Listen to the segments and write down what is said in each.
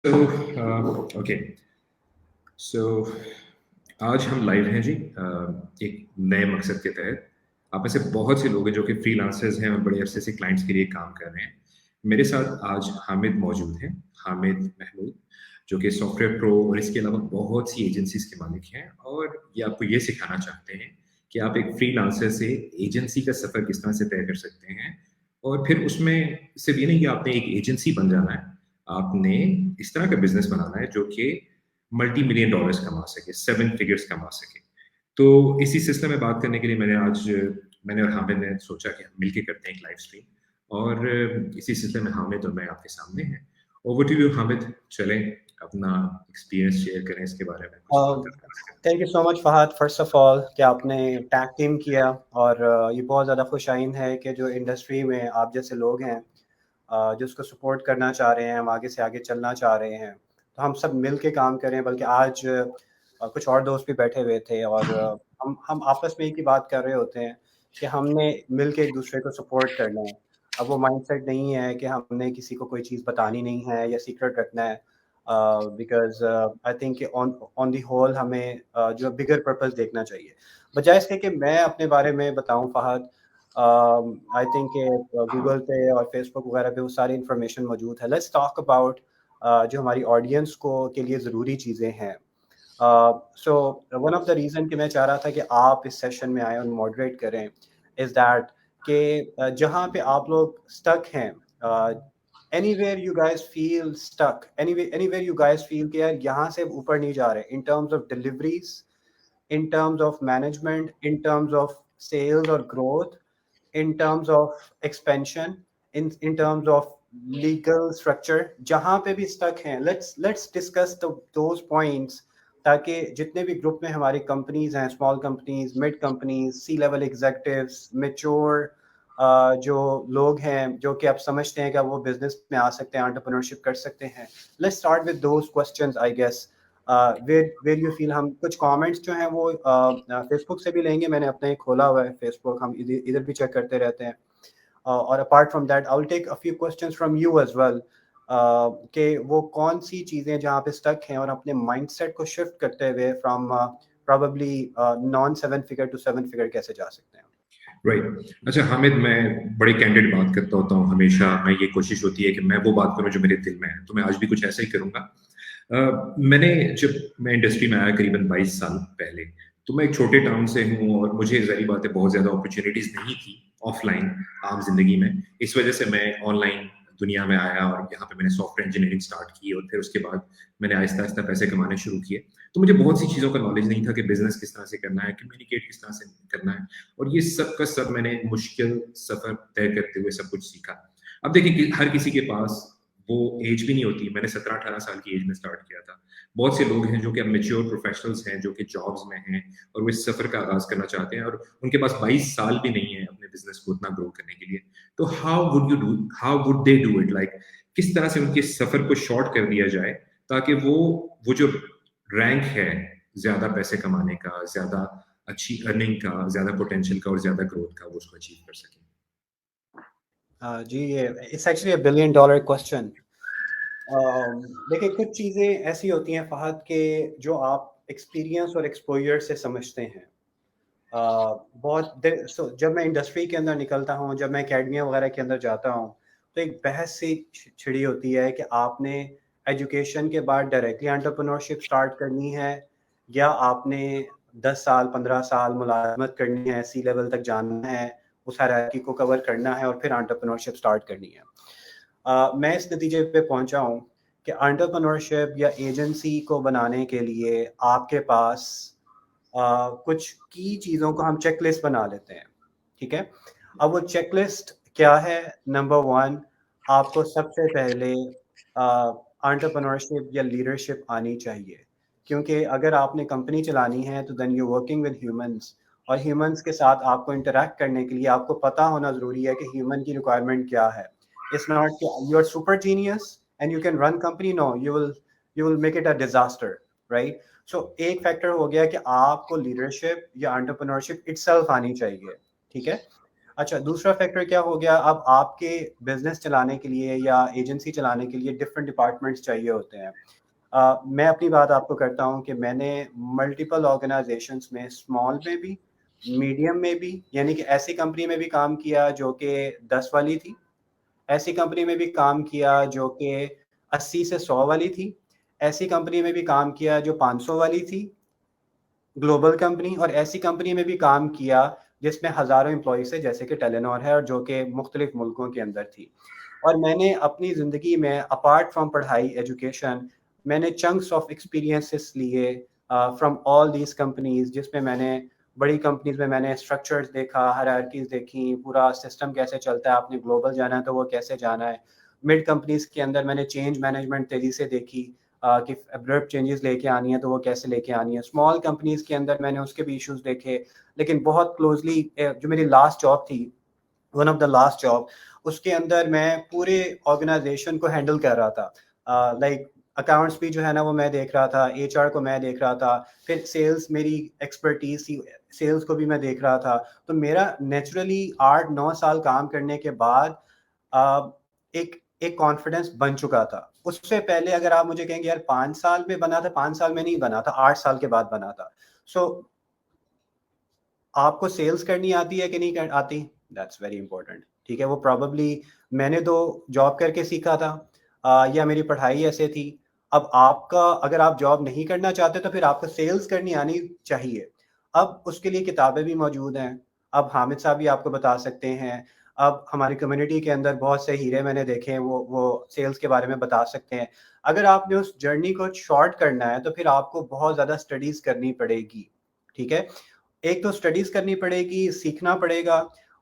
Okay so आज हम live हैं जी एक नए मकसद के तहत। आप में से बहुत से लोग हैं जो कि फ्रीलांसर्स हैं और बड़े अरसे से क्लाइंट्स के लिए काम कर रहे हैं। मेरे साथ आज हामिद मौजूद हैं, हामिद महमूद, जो कि सॉफ्टवेयर प्रो और इसके अलावा बहुत सी एजेंसीज के मालिक हैं और ये आपको ये सिखाना चाहते हैं कि आप एक फ्रीलांसर से एजेंसी का सफ़र किस तरह से तय कर सकते हैं। और फिर उसमें सिर्फ ये नहीं कि आपने एक एजेंसी बन जाना है, आपने इस तरह का बिजनेस बनाना है जो कि मल्टी मिलियन डॉलर्स कमा सके, 7 फिगर्स कमा सके। तो इसी सिलसिले में बात करने के लिए मैंने और हामिद ने सोचा कि हम मिलके करते हैं एक लाइव स्ट्रीम और इसी सिलसिले में हामिद और मैं आपके सामने हैं। ओवर टू यू हामिद, चलें अपना एक्सपीरियंस शेयर करें इसके बारे में कुछ बात thank you so much Fahad, first of all कि आपने टैग टीम किया और ये बहुत ज़्यादा खुशाइन है कि जो इंडस्ट्री में आप जैसे लोग हैं जो उसको सपोर्ट करना चाह रहे हैं, हम आगे से आगे चलना चाह रहे हैं, तो हम सब मिल के काम करें। बल्कि आज कुछ और दोस्त भी बैठे हुए थे और हम आपस में एक ही बात कर रहे होते हैं कि हमने मिल के एक दूसरे को सपोर्ट करना है। अब वो माइंडसेट नहीं है कि हमने किसी को कोई चीज़ बतानी नहीं है या सीक्रेट रखना है, because I think on the whole हमें जो बिगर पर्पस देखना चाहिए। बजाय इसके कि मैं अपने बारे में बताऊं फहद, आई थिंक गूगल पे और फेसबुक वगैरह पे वो सारी इन्फॉर्मेशन मौजूद है। लेट्स टॉक अबाउट जो हमारी ऑडियंस को के लिए ज़रूरी चीज़ें हैं। So one of the reason कि मैं चाह रहा था कि आप इस सेशन में आए और मॉडरेट करें इज़ दैट कि जहाँ पे आप लोग स्टक हैं, anywhere you guys feel stuck, anywhere you guys feel कि यार यहाँ से ऊपर नहीं जा रहे, in terms of deliveries, in terms of management, in terms of sales or growth, in terms of expansion, in terms of legal structure, जहाँ पे भी stuck हैं, let's discuss those points, ताकि जितने भी ग्रुप में हमारी कंपनीज हैं, स्मॉल कंपनीज, मिड कंपनीज, सी लेवल एग्जीक्यूटिव्स, मैच्योर जो लोग हैं जो कि आप समझते हैं कि वो बिजनेस में आ सकते हैं, एंटरप्रेन्योरशिप कर सकते हैं। Let's start with those questions I guess. Where you feel. हम कुछ कमेंट्स जो हैं वो फेसबुक से भी लेंगे, मैंने अपना एक खोला हुआ है फेसबुक, हम इधर भी चेक करते रहते हैं। और apart from that I will take a few questions from you as well कि वो कौन सी चीज़ें जहाँ पे स्टक हैं और अपने माइंडसेट को शिफ्ट करते हुए from probably non 7 figure to 7 figure कैसे जा सकते हैं। राइट। अच्छा हामिद, मैं बड़े कैंडिड बात करता होता हूँ हमेशा। मैं ये कोशिश होती है कि मैं वो बात करूँ जो मेरे दिल में है, तो मैं आज भी कुछ ऐसा ही करूँगा। जब मैं इंडस्ट्री में आया करीबन 22 साल पहले, तो मैं एक छोटे टाउन से हूँ और मुझे ज़ाहिर बात है बहुत ज़्यादा अपॉर्चुनिटीज़ नहीं थी ऑफलाइन आम जिंदगी में। इस वजह से मैं ऑनलाइन दुनिया में आया और यहाँ पे मैंने सॉफ्टवेयर इंजीनियरिंग स्टार्ट की और फिर उसके बाद मैंने आहिस्ता आहिस्ता पैसे कमाने शुरू किए। तो मुझे बहुत सी चीज़ों का नॉलेज नहीं था कि बिजनेस किस तरह से करना है, कम्युनिकेट किस तरह से करना है, और ये सब का सब मैंने मुश्किल सफ़र तय करते हुए सब कुछ सीखा। अब देखिए कि हर किसी के पास वो एज भी नहीं होती। मैंने 17-18 साल की एज में स्टार्ट किया था। बहुत से लोग हैं जो कि अब मैच्योर प्रोफेशनल्स हैं, जो कि जॉब्स में हैं और वो इस सफ़र का आगाज़ करना चाहते हैं और उनके पास 22 साल भी नहीं है अपने बिज़नेस को उतना ग्रो करने के लिए। तो how would they do it, like किस तरह से उनके सफ़र को शॉर्ट कर दिया जाए ताकि वो जो रैंक है ज़्यादा पैसे कमाने का, ज़्यादा अच्छी अर्निंग का, ज़्यादा पोटेंशियल का और ज़्यादा ग्रोथ का, वो उसको अचीव कर सकें। जी, ये इट्स एक्चुअली $1 बिलियन क्वेश्चन। देखिए कुछ चीज़ें ऐसी होती हैं फहद के जो आप एक्सपीरियंस और एक्सपोजर से समझते हैं। जब मैं इंडस्ट्री के अंदर निकलता हूँ, जब मैं एकेडमिया वगैरह के अंदर जाता हूँ, तो एक बहस सी छिड़ी होती है कि आपने एजुकेशन के बाद डायरेक्टली एंटरप्रेन्योरशिप स्टार्ट करनी है या आपने 10 साल 15 साल मुलाजमत करनी है, सी लेवल तक जाना है, उस हायरार्की को कवर करना है और फिर एंटरप्रेन्योरशिप स्टार्ट करनी है। मैं इस नतीजे पे पहुंचा हूँ कि एंटरप्रेन्योरशिप या एजेंसी को बनाने के लिए आपके पास कुछ की चीज़ों को हम चेकलिस्ट बना लेते हैं, ठीक है। अब वो चेकलिस्ट क्या है? नंबर 1, आपको सबसे पहले एंटरप्रेन्योरशिप या लीडरशिप आनी चाहिए, क्योंकि अगर आपने कंपनी चलानी है तो then you working with humans, और ह्यूमंस के साथ आपको इंटरेक्ट करने के लिए आपको पता होना ज़रूरी है कि ह्यूमन की रिक्वायरमेंट क्या है। इट्स नॉट कि you are super genius and you can run company, no, you will make it a disaster, right. So एक फैक्टर हो गया कि आपको लीडरशिप या एंटरप्रेन्योरशिप इटसेल्फ आनी चाहिए, ठीक है। اچھا دوسرا فیکٹر کیا ہو گیا، اب آپ کے بزنس چلانے کے لیے یا ایجنسی چلانے کے لیے ڈفرینٹ ڈپارٹمنٹس چاہیے ہوتے ہیں. میں اپنی بات آپ کو کرتا ہوں کہ میں نے ملٹیپل آرگنائزیشنس میں اسمال میں بھی میڈیم میں بھی، یعنی کہ ایسی کمپنی میں بھی کام کیا جو کہ 10 والی تھی، ایسی کمپنی میں بھی کام کیا جو کہ 80 سے 100 والی تھی، ایسی کمپنی میں بھی کام کیا جو 500 والی تھی گلوبل کمپنی، اور ایسی کمپنی میں بھی کام کیا جس میں ہزاروں امپلائیز تھے جیسے کہ ٹیلینور ہے، اور جو کہ مختلف ملکوں کے اندر تھی. اور میں نے اپنی زندگی میں اپارٹ فرام پڑھائی ایجوکیشن، میں نے چنکس آف ایکسپیرینسز لیے فرام آل دیز کمپنیز، جس میں میں نے بڑی کمپنیز میں نے اسٹرکچرز دیکھا، ہائرارکیز دیکھی، پورا سسٹم کیسے چلتا ہے، آپ نے گلوبل جانا ہے تو وہ کیسے جانا ہے. مڈ کمپنیز کے اندر میں نے چینج مینجمنٹ تیزی سے دیکھی کہ ابرپٹ چینجز لے کے آنی ہے تو وہ کیسے لے کے آنی ہے. اسمال کمپنیز کے اندر میں نے اس کے بھی ایشوز دیکھے، لیکن بہت کلوزلی جو میری لاسٹ جاب تھی، one of the last job, اس کے اندر میں پورے آرگنائزیشن کو ہینڈل کر رہا تھا. لائک اکاؤنٹس بھی جو ہے نا وہ میں دیکھ رہا تھا، ایچ آر کو میں دیکھ رہا تھا، پھر سیلز میری ایکسپرٹیز تھی، سیلز کو بھی میں دیکھ رہا تھا. تو میرا نیچرلی 8-9 سال کام کرنے کے بعد ایک ایک کانفیڈنس بن چکا تھا. اس سے پہلے اگر آپ مجھے کہیں گے یار 5 سال میں بنا تھا، 5 سال میں نہیں بنا تھا، 8 سال کے بعد بنا تھا. سو آپ کو سیلز کرنی آتی ہے کہ نہیں آتی، دیٹس ویری امپورٹنٹ. ٹھیک ہے، وہ پرابیبلی میں نے تو جاب کر کے سیکھا تھا یا میری پڑھائی ایسے تھی. اب آپ کا اگر آپ جاب نہیں کرنا چاہتے تو پھر آپ کو سیلز کرنی آنی چاہیے. اب اس کے لیے کتابیں بھی موجود ہیں، اب حامد صاحب بھی آپ کو بتا سکتے ہیں، اب ہماری کمیونٹی کے اندر بہت سے ہیرے میں نے دیکھے ہیں، وہ سیلز کے بارے میں بتا سکتے ہیں. اگر آپ نے اس جرنی کو شارٹ کرنا ہے تو پھر آپ کو بہت زیادہ اسٹڈیز کرنی پڑے گی. ٹھیک ہے، ایک تو اسٹڈیز کرنی پڑے گی، سیکھنا پڑے گا،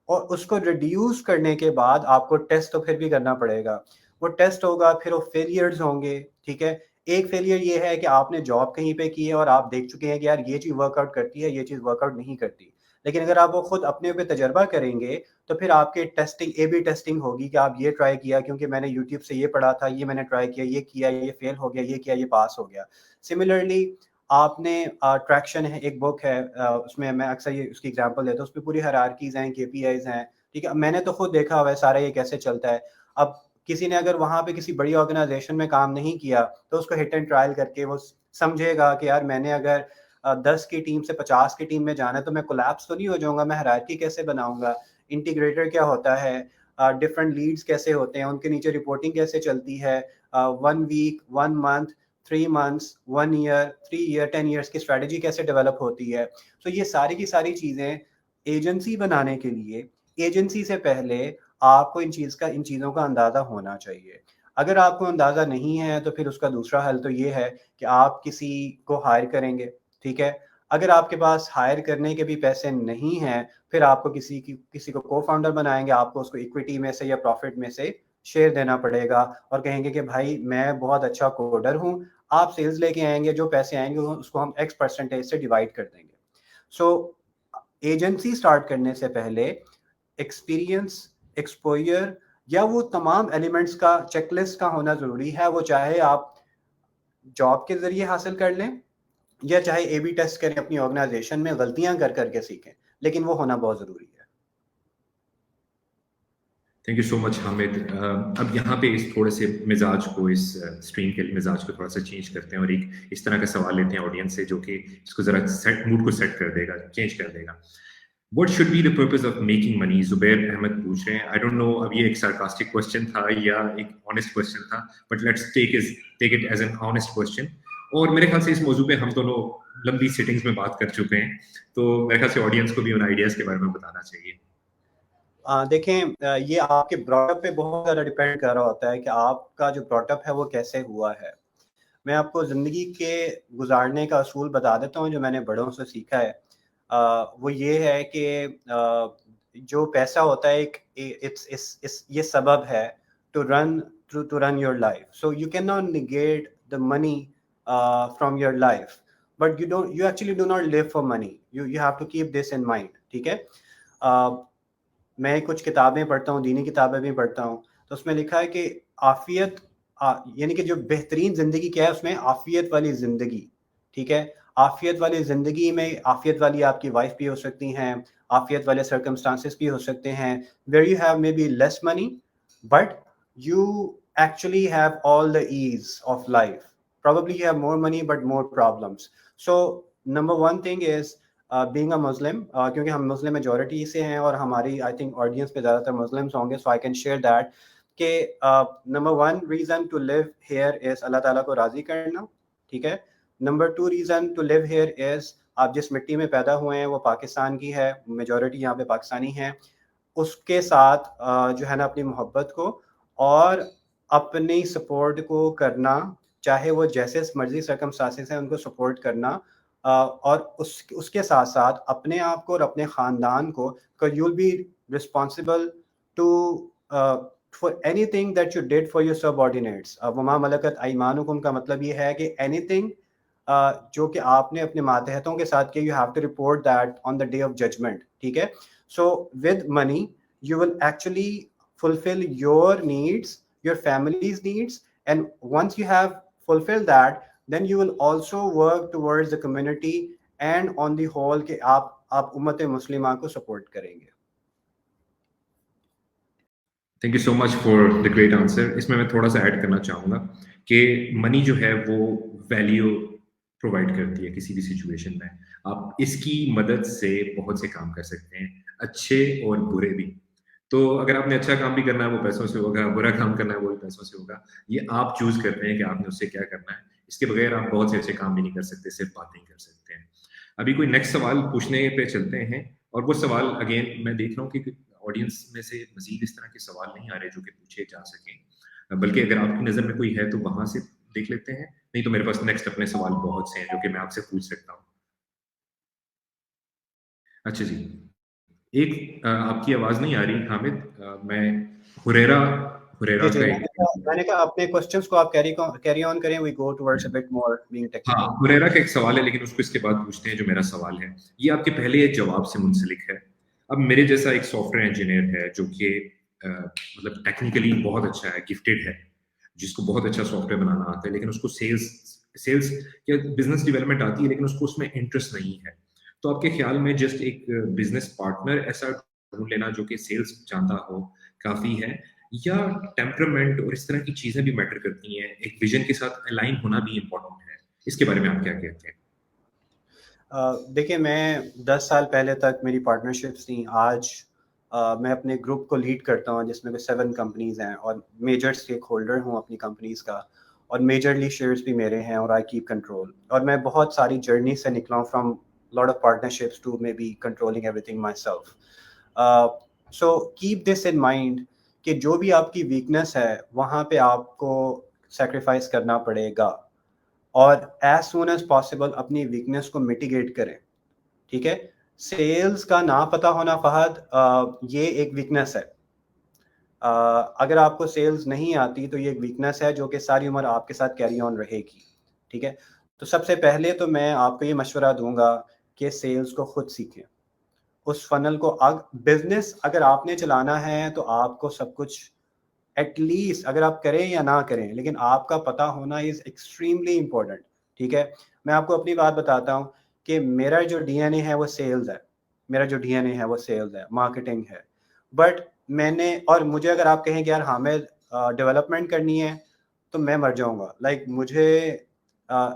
اور اس کو ریڈیوس کرنے کے بعد آپ کو ٹیسٹ تو پھر بھی کرنا پڑے گا. وہ ٹیسٹ ہوگا، پھر وہ فیلیئرز ہوں گے. ٹھیک ہے، ایک فیلیئر یہ ہے کہ آپ نے جاب کہیں پہ کی ہے اور آپ دیکھ چکے ہیں کہ یار یہ چیز ورک آؤٹ کرتی ہے، یہ چیز ورک آؤٹ نہیں کرتی. لیکن اگر آپ وہ خود اپنے پہ تجربہ کریں گے تو پھر آپ کے ٹیسٹنگ اے بی ٹیسٹنگ ہوگی کہ آپ یہ ٹرائی کیا کیونکہ میں نے یوٹیوب سے یہ پڑھا تھا، یہ میں نے ٹرائی کیا، یہ فیل ہو گیا، یہ کیا، یہ پاس ہو گیا. سملرلی آپ نے ٹریکشن ہے، ایک بک ہے، اس میں میں اکثر یہ اس کی ایگزامپل دیتا ہوں، اس پہ پوری ہیرارکیز ہیں، کے پی آئیز ہیں. ٹھیک ہے، میں نے تو خود دیکھا ہوا ہے سارا یہ کیسے چلتا ہے. اب کسی نے اگر وہاں پہ کسی بڑی آرگنائزیشن میں کام نہیں کیا تو اس کو ہٹ اینڈ ٹرائل کر کے وہ سمجھے گا کہ یار میں نے اگر 10 کی ٹیم سے 50 کی ٹیم میں جانا ہے تو میں کولیپس تو نہیں ہو جاؤں گا، میں ہیرارکی کیسے بناؤں گا، انٹیگریٹر کیا ہوتا ہے، ڈفرنٹ لیڈز کیسے ہوتے ہیں، ان کے نیچے رپورٹنگ کیسے چلتی ہے، 1 week, 1 month, 3 months, 1 year, 3 year, 10 years کی اسٹریٹجی کیسے ڈیولپ ہوتی ہے. تو یہ ساری کی ساری چیزیں ایجنسی بنانے کے لیے، ایجنسی سے پہلے آپ کو ان چیزوں کا اندازہ ہونا چاہیے. اگر آپ کو اندازہ نہیں ہے تو پھر اس کا دوسرا حل تو یہ ہے کہ آپ کسی کو ہائر کریں گے. ٹھیک ہے، اگر آپ کے پاس ہائر کرنے کے بھی پیسے نہیں ہیں پھر آپ کو کسی کو کو فاؤنڈر بنائیں گے، آپ کو اس کو ایکویٹی میں سے یا پروفٹ میں سے شیئر دینا پڑے گا، اور کہیں گے کہ بھائی میں بہت اچھا کوڈر ہوں، آپ سیلز لے کے آئیں گے، جو پیسے آئیں گے اس کو ہم ایکس پرسنٹیج سے ڈیوائڈ کر دیں گے. سو ایجنسی سٹارٹ کرنے سے پہلے ایکسپیرینس، ایکسپوئر یا وہ تمام ایلیمنٹس کا چیک لسٹ کا ہونا ضروری ہے. وہ چاہے آپ جاب کے ذریعے حاصل کر لیں یا چاہے اے بی ٹیسٹ کریں اپنی آرگنائزیشن میں، غلطیاں کر کر کے سیکھیں، لیکن وہ ہونا بہت ضروری ہے. تھینک یو سو مچ حامد. اب یہاں پہ اس تھوڑے سے مزاج کو، اس اسٹریم کے مزاج کو تھوڑا سا چینج کرتے ہیں اور ایک اس طرح کا سوال لیتے ہیں آڈینس سے جو کہ اس کو ذرا موڈ کو سیٹ کر دے گا، چینج کر دے گا. What should be the purpose of making money? Zubair Ahmed پوچھ رہے ہیں. آئی ڈونٹ نو اب یہ ایک سارکاسٹک کوشچن تھا یا ایک آنےسٹ کوشچن تھا، but let's take it as an honest question. اور میرے خیال سے اس موضوع پہ ہم دونوں لمبی سیٹنگز میں بات کر چکے ہیں، تو میرے خیال سے آڈینس کو بھی ان آئیڈیاز کے بارے میں بتانا چاہیے. دیکھیں یہ آپ کے براٹ اپ پہ بہت زیادہ ڈیپینڈ کر رہا ہوتا ہے کہ آپ کا جو براٹ اپ ہے وہ کیسے ہوا ہے. میں آپ کو زندگی کے گزارنے کا اصول بتا دیتا ہوں جو میں نے بڑوں سے سیکھا ہے. وہ یہ ہے کہ جو پیسہ ہوتا ہے یہ سبب ہے to run your life. So you can not negate the money from your life, but you actually do not live for money. You have to keep this in mind. ٹھیک ہے، میں کچھ کتابیں پڑھتا ہوں، دینی کتابیں بھی پڑھتا ہوں، تو اس میں لکھا ہے کہ عافیت، یعنی کہ جو بہترین زندگی کیا ہے اس میں عافیت والی زندگی. ٹھیک ہے، आफियत वाली ज़िंदगी में आफियत वाली आपकी वाइफ भी हो सकती हैं, आफियत वाले सर्कमस्टांसेस भी हो सकते हैं, where you have maybe less money but you actually have all the ease of life. Probably you have more money but more problems. So number one thing is being a Muslim, क्योंकि हम Muslim majority से हैं और हमारी I think audience पे ज़्यादातर Muslims होंगे, so I can share that कि number one reason to live here is Allah ताला को राज़ी करना, ठीक है. Number two reason to live here is आप जिस मिट्टी में पैदा हुए हैं वो पाकिस्तान की है, मेजोरिटी यहाँ पे पाकिस्तानी है, उसके साथ जो है ना अपनी मोहब्बत को और अपनी सपोर्ट को करना, चाहे वो जैसे मर्जी सर्कमस्टांसेस हैं उनको सपोर्ट करना, और उसके साथ साथ अपने आप को और अपने ख़ानदान को, you will be responsible to for anything that you did for your subordinates. वमा मलकत अयमानुकुम का मतलब ये है कि एनीथिंग जो कि आपने अपने मातहतों के साथ किया, you have to report that on the day of judgment, ठीक है. So with money you will actually fulfill your needs, your family's needs, and once you have fulfilled that, then you will also work towards the community and on the whole कि आप उम्मत मुस्लिमा को support करेंगे. Thank you so much for the great answer. इसमें मैं थोड़ा सा add करना चाहूँगा कि मनी जो है वो वैल्यू प्रोवाइड करती है किसी भी सिचुएशन में. आप इसकी मदद से बहुत से काम कर सकते हैं, अच्छे और बुरे भी. तो अगर आपने अच्छा काम भी करना है वो पैसों से होगा, बुरा काम करना है वो भी पैसों से होगा. ये आप चूज करते हैं कि आपने उससे क्या करना है. इसके बगैर आप बहुत से अच्छे काम भी नहीं कर सकते, सिर्फ बातें ही कर सकते हैं. अभी कोई नेक्स्ट सवाल पूछने पे चलते हैं, और वो सवाल अगेन मैं देख रहा हूँ कि ऑडियंस में से मजीद इस तरह के सवाल नहीं आ रहे जो कि पूछे जा सकें, बल्कि अगर आपकी नज़र में कोई है तो वहां से देख लेते हैं, नहीं तो मेरे पास नेक्स्ट अपने सवाल बहुत से हैं जो कि मैं आपसे पूछ सकता हूँ. अच्छा जी, एक आपकी आवाज नहीं आ रही हामिद. मैं हुरैरा हुरैरा जी, का मैंने कहा अपने क्वेश्चंस को आप कैरी ऑन करें, we go towards a bit more being हाँ, टेक्निकल. हुरैरा का एक सवाल है, लेकिन उसको इसके बाद पूछते हैं जो मेरा सवाल है. ये आपके पहले जवाब से मुंसलिक है. अब मेरे जैसा एक सॉफ्टवेयर इंजीनियर है जो कि मतलब टेक्निकली बहुत अच्छा है, गिफ्टेड है, जिसको बहुत अच्छा सॉफ्टवेयर बनाना आता है, लेकिन उसको सेल्स या बिजनेस डेवलपमेंट आती है, लेकिन उसको उसमें इंटरेस्ट नहीं है. तो आपके ख्याल में जस्ट एक बिजनेस पार्टनर ऐसा ढूंढ लेना जो कि सेल्स जानता हो काफी है, या टेम्परामेंट और इस तरह की चीजें भी मैटर करती हैं, एक विजन के साथ अलाइन होना भी इम्पोर्टेंट है? इसके बारे में आप क्या कहते हैं? देखिए, मैं 10 साल पहले तक मेरी पार्टनरशिप्स थी. आज मैं अपने ग्रुप को लीड करता हूँ जिसमें 7 कंपनीज़ हैं और मेजर स्टेक होल्डर हूँ अपनी कंपनीज़ का, और मेजरली शेयर्स भी मेरे हैं और आई कीप कंट्रोल. और मैं बहुत सारी जर्नी से निकला हूँ, from lot of partnerships to maybe controlling everything myself. So keep this in mind कि जो भी आपकी वीकनेस है वहाँ पे आपको सेक्रीफाइस करना पड़ेगा, और एज सून एज पॉसिबल अपनी वीकनेस को मिटिगेट करें, ठीक है. सेल्स का ना पता होना फहद, ये एक वीकनेस है. अगर आपको सेल्स नहीं आती तो ये एक वीकनेस है जो कि सारी उम्र आपके साथ कैरी ऑन रहेगी, ठीक है. तो सबसे पहले तो मैं आपको ये मशवरा दूंगा कि सेल्स को खुद सीखें. उस फनल को बिजनेस अगर आपने चलाना है तो आपको सब कुछ एटलीस्ट, अगर आप करें या ना करें, लेकिन आपका पता होना इज़ एक्सट्रीमली इम्पोर्टेंट, ठीक है. मैं आपको अपनी बात बताता हूँ कि मेरा जो डीएनए है वो सेल्स है, मेरा जो डीएनए है वो सेल्स है, मार्केटिंग है. बट और मुझे अगर आप कहें कि यार हामिद डेवलपमेंट करनी है, तो मैं मर जाऊंगा. मुझे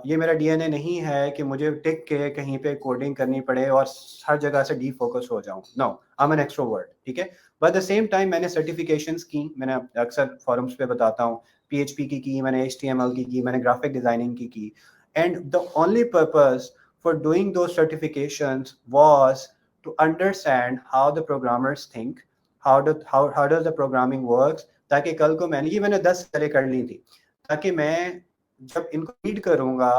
ये मेरा डीएनए नहीं है कि मुझे टिक के कहीं पे कोडिंग करनी पड़े और हर जगह से डी फोकस हो जाऊं. No, I am an extrovert, ठीक है. बट द सेम टाइम मैंने सर्टिफिकेशंस की, मैंने अक्सर फॉरम्स पे बताता हूँ, पीएचपी की, मैंने HTML की, मैंने ग्राफिक डिजाइनिंग की. And the only purpose for doing दो certifications was to understand how the programmers think, how does the programming works, ताकि कल को मैंने 10 पहले कर ली थी, ताकि मैं जब इनको रीड करूंगा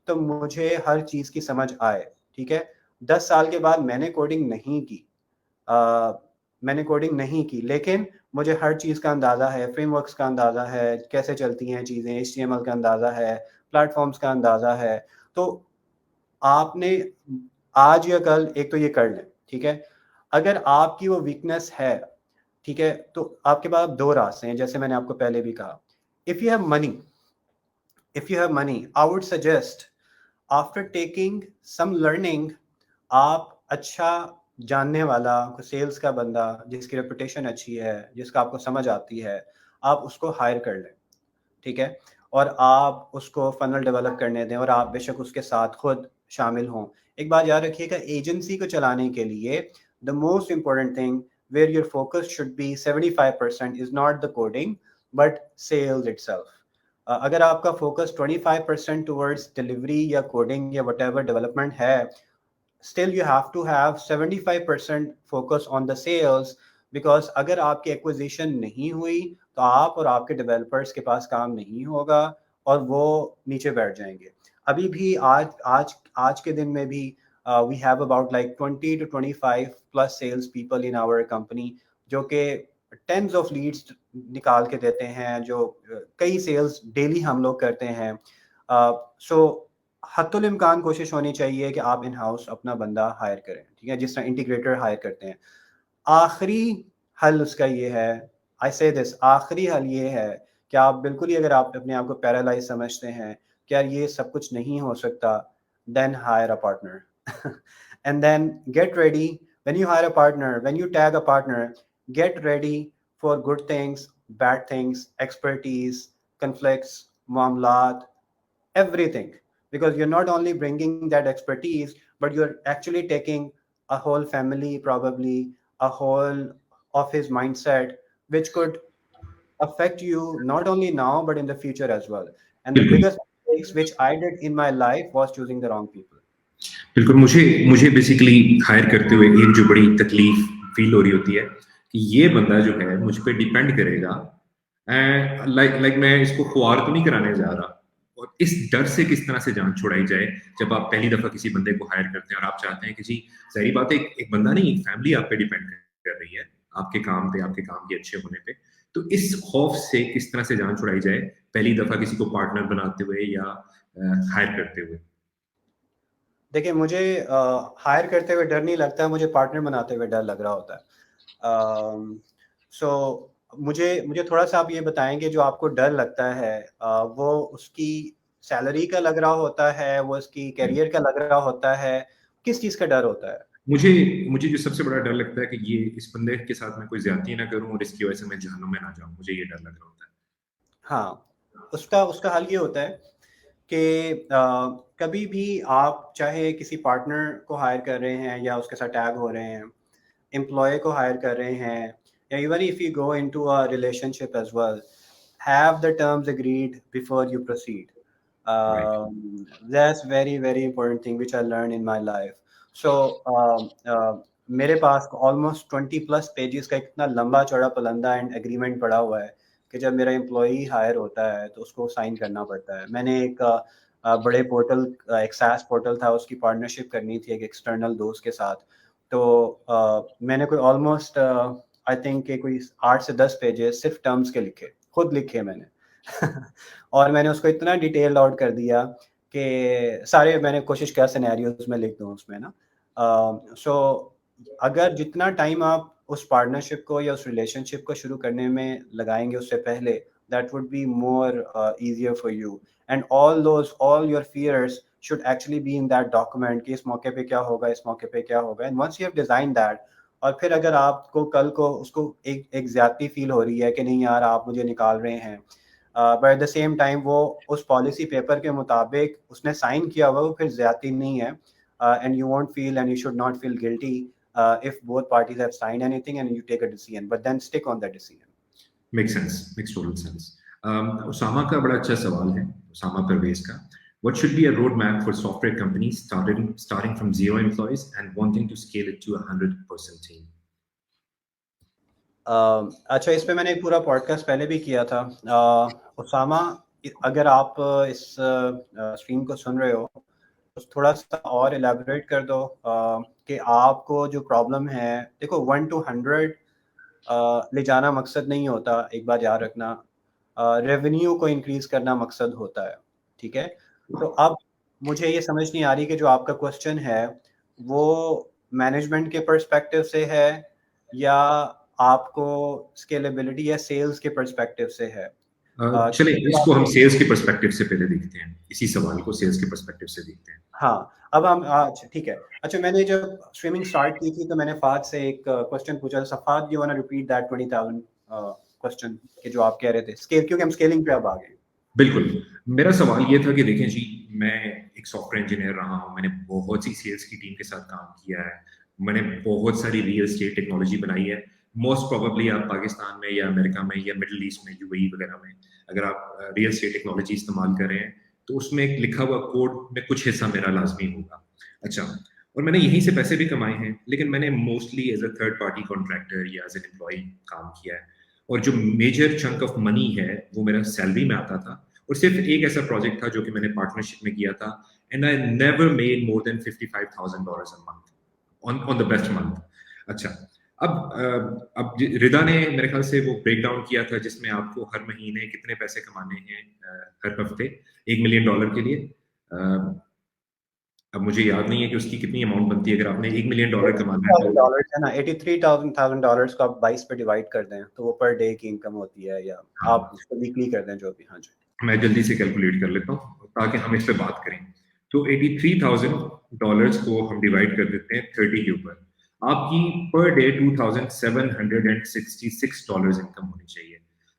तो मुझे हर चीज़ की समझ आए, ठीक है. 10 साल के बाद मैंने कोडिंग नहीं की, लेकिन मुझे हर चीज़ का अंदाज़ा है, फ्रेमवर्क्स का अंदाज़ा है, कैसे चलती हैं चीज़ें, HTML का अंदाज़ा है, प्लेटफॉर्म्स का अंदाज़ा है. तो आपने आज या कल एक तो ये कर लें, ठीक है. अगर आपकी वो वीकनेस है, ठीक है, तो आपके पास 2 रास्ते हैं, जैसे मैंने आपको पहले भी कहा. If you have money, I would suggest after taking some learning आप अच्छा जानने वाला सेल्स का बंदा जिसकी रेपुटेशन अच्छी है, जिसका आपको समझ आती है, आप उसको हायर कर लें, ठीक है? और आप उसको फ़नल डेवलप करने दें और आप बेशक उसके साथ खुद शामिल हों। एक बात याद रखिएगा, एजेंसी को चलाने के लिए the most important thing where your focus should be 75% is not the coding but sales itself. अगर आपका फोकस 25% टुवर्ड्स डिलीवरी या कोडिंग या व्हाटएवर डेवलपमेंट है, still you have to have 75% focus on the sales, because अगर आपकी acquisition नहीं हुई तो आप और आपके डेवलपर्स के पास काम नहीं होगा और वो नीचे बैठ जाएंगे। अभी भी आज आज आज के दिन में भी we have about like 20 to 25 plus sales people in our company जो कि tens of leads निकाल के देते हैं, जो कई सेल्स डेली हम लोग करते हैं। सो हत्तुल इम्कान कोशिश होनी चाहिए कि आप इन हाउस अपना बंदा हायर करें, ठीक है, जिस तरह इंटीग्रेटर हायर करते हैं। आखिरी हल उसका ये है, आई से दिस, आखिरी हल ये है कि आप बिल्कुल ही अगर आप अपने आप को पैरालाइज समझते हैं कि यार ये सब कुछ नहीं हो सकता, then hire a partner and then get ready. When you hire a partner, when you tag a partner, get ready for good things, bad things, expertise, conflicts, मामलात, everything, because you're not only bringing that expertise but you're actually taking a whole family, probably a whole office mindset, which could affect you not only now but in the future as well. And the बिल्कुल biggest mistakes which I did in my life was choosing the wrong people. बिल्कुल मुझे मुझे basically higher करते हुए एक जो बड़ी तकलीफ फील हो रही होती है कि ये बंदा जो है मुझ पे डिपेंड करेगा, एंड लाइक मैं इसको खुआर तो नहीं कराने जा रहा। और इस डर से किस तरह से जान छुड़ाई जाए जब आप पहली दफा किसी बंदे को हायर करते हैं और आप चाहते हैं कि जी सही बात है, एक बंदा नहीं, एक फैमिली आप पे डिपेंड कर रही है आपके काम पे, आपके काम के अच्छे होने पे। तो इस खौफ से किस तरह से जान छुड़ाई जाए पहली दफा किसी को पार्टनर बनाते हुए या हायर करते हुए? देखिए, मुझे हायर करते हुए डर नहीं लगता, मुझे पार्टनर बनाते हुए डर लग रहा होता है। सो मुझे मुझे थोड़ा सा आप ये बताएंगे, जो आपको डर लगता है वो उसकी सैलरी का लग रहा होता है, वो उसकी कैरियर का लग रहा होता है, किस चीज़ का डर होता है? मुझे मुझे जो सबसे बड़ा डर लगता है कि ये इस बंदे के साथ मैं कोई ज्यादती ना करूं और इसकी वजह से मैं जहन्नुम में ना जाऊं, मुझे ये डर लग रहा होता है। हाँ, उसका उसका हल ये होता है कि कभी भी आप चाहे किसी पार्टनर को हायर कर रहे हैं या उसके साथ टैग हो रहे हैं, एम्प्लॉय को हायर कर रहे हैं, या even if you go into a relationship as well, have the terms agreed before you proceed. Right. That's very very important thing which I learned in my life. So मेरे पास almost 20 plus pages का इतना लंबा चौड़ा पलंदा and agreement पड़ा हुआ है कि जब मेरा एम्प्लॉई हायर होता है तो उसको साइन करना पड़ता है। मैंने एक बड़े पोर्टल, एक SaaS पोर्टल था, उसकी पार्टनरशिप करनी थी एक एक्सटर्नल दोस्त के साथ। तो मैंने कोई ऑलमोस्ट आई थिंक कोई 8 से 10 पेजेस सिर्फ टर्म्स के लिखे, खुद लिखे मैंने और मैंने उसको इतना डिटेल्ड आउट कर दिया कि सारे मैंने कोशिश किया सिनेरियोज में लिख दूँ उसमें ना। सो अगर जितना टाइम आप उस पार्टनरशिप को या उस रिलेशनशिप को शुरू करने में लगाएंगे उससे पहले, that would be more easier for you, and all your fears should actually be in that document कि इस मौके पे क्या होगा, इस मौके पे क्या होगा, and once you have designed that, और फिर अगर आपको कल को उसको एक ज्यादती फील हो रही है कि नहीं यार आप मुझे निकाल रहे हैं, but at the same time वो उस पॉलिसी पेपर के मुताबिक उसने साइन किया हुआ, वो फिर ज्यादती नहीं है, and you won't feel and you should not feel guilty if both parties have signed anything and you take a decision, but then stick on that decision. Make sense, makes total sense. Usama का बड़ा अच्छा सवाल है, उसामा परवेज का। What should be a roadmap for software companies starting from 0 employees and wanting to scale it to 100% team? अच्छा, इस पे मैंने एक पूरा पॉडकास्ट पहले भी किया था। उसामा, अगर आप इस स्ट्रीम को सुन रहे हो तो थोड़ा सा और एलैबोरेट कर दो कि आपको जो प्रॉब्लम है, देखो 1 to 100 ले जाना मकसद नहीं होता, एक बात याद रखना, रेवेन्यू को इंक्रीज करना मकसद होता है, ठीक है? तो अब मुझे ये समझ नहीं आ रही कि जो आपका क्वेश्चन है वो मैनेजमेंट के पर्सपेक्टिव से है या आपको स्केलेबिलिटी या सेल्स के पर्सपेक्टिव से है। चलें इसको हम सेल्स के पर्सपेक्टिव से पहले देखते हैं, इसी सवाल को सेल्स के पर्सपेक्टिव से देखते हैं। हाँ, अब हम अच्छा ठीक है। अच्छा मैंने जब स्ट्रीमिंग स्टार्ट की थी तो मैंने फ़ाद से एक क्वेश्चन पूछा था। So Fahad, do you want to repeat that 20,000 question कि जो आप कह रहे थे? स्केल, क्योंकि हम स्केलिंग पे अब आ गए। बिल्कुल, मेरा सवाल ये था कि देखें जी, मैं एक सॉफ्टवेयर इंजीनियर रहा हूँ, मैंने बहुत सी सेल्स की टीम के साथ काम किया है, मैंने बहुत सारी रियल एस्टेट टेक्नोलॉजी बनाई है। मोस्ट प्रोबेबली आप पाकिस्तान में या अमेरिका में या मिडल ईस्ट में, यूएई वगैरह में, अगर आप रियल एस्टेट टेक्नोलॉजी इस्तेमाल कर रहे हैं, तो उसमें एक लिखा हुआ कोड में कुछ हिस्सा मेरा लाज़मी होगा। अच्छा, और मैंने यहीं से पैसे भी कमाए हैं, लेकिन मैंने mostly as a third party contractor या एज़ एन एम्प्लॉयी काम किया है, और जो मेजर चंक ऑफ मनी है, वो मेरा सैलरी में आता था। और सिर्फ एक ऐसा प्रोजेक्ट था जो कि मैंने पार्टनरशिप में किया था, and I never made more than $55,000 a month on on the best month. अच्छा, अब रिदा ने मेरे ख्याल से वो ब्रेक डाउन किया था जिसमें आपको हर महीने कितने पैसे कमाने हैं, हर हफ्ते $1 मिलियन के लिए। अब मुझे याद नहीं है कि उसकी कितनी अमाउंट बनती है। अगर आपने $1 मिलियन कमाना है तो $83,000 है ना, $83,000 को आप 22 पे डिवाइड कर दें तो वो पर डे की इनकम होती है, या हाँ, आप उसको वीकली कर दें, जो भी। हाँ जी, मैं जल्दी से कैलकुलेट कर लेता हूँ ताकि हम इस पे बात करें। तो $83,000 को हम डिवाइड कर देते हैं 30 के ऊपर, आपकी पर डे $2,766 इनकम होनी चाहिए।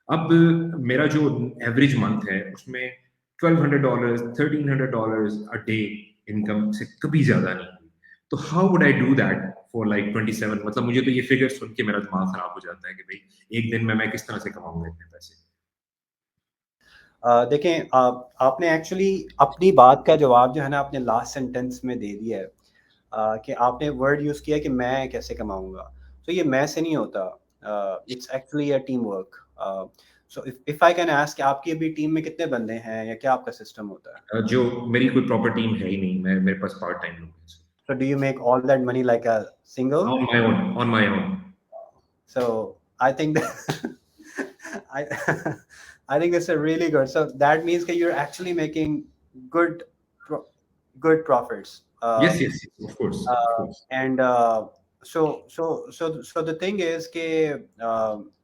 अब मेरा जो एवरेज मंथ है उसमें $1,200 $1,300 अ डे इनकम से कभी ज्यादा नहीं हुई। तो how would I do that for like 27? मतलब मुझे तो ये फिगर सुन के मेरा दिमाग खराब हो जाता है कि भाई एक दिन में मैं किस तरह से कमाऊंगा इतने पैसे। देखें, आपने एक्चुअली अपनी बात का जवाब जो है ना आपने लास्ट सेंटेंस में दे दिया है, कि आपने वर्ड यूज़ किया कि मैं कैसे कमाऊंगा। तो ये मैं से नहीं होता, it's actually a team work. So if I can ask, आपकी अभी टीम में कितने बंदे हैं या क्या आपका सिस्टम होता है? जो मेरी कोई प्रॉपर टीम है ही नहीं, मैं मेरे पास पार्ट टाइम लोग हैं। So do you make all that money like a single? On my own। So I think that I I think it's a really good. So that means that you're actually making good good profits. Yes, yes, yes, of course, of course। And so the thing is कि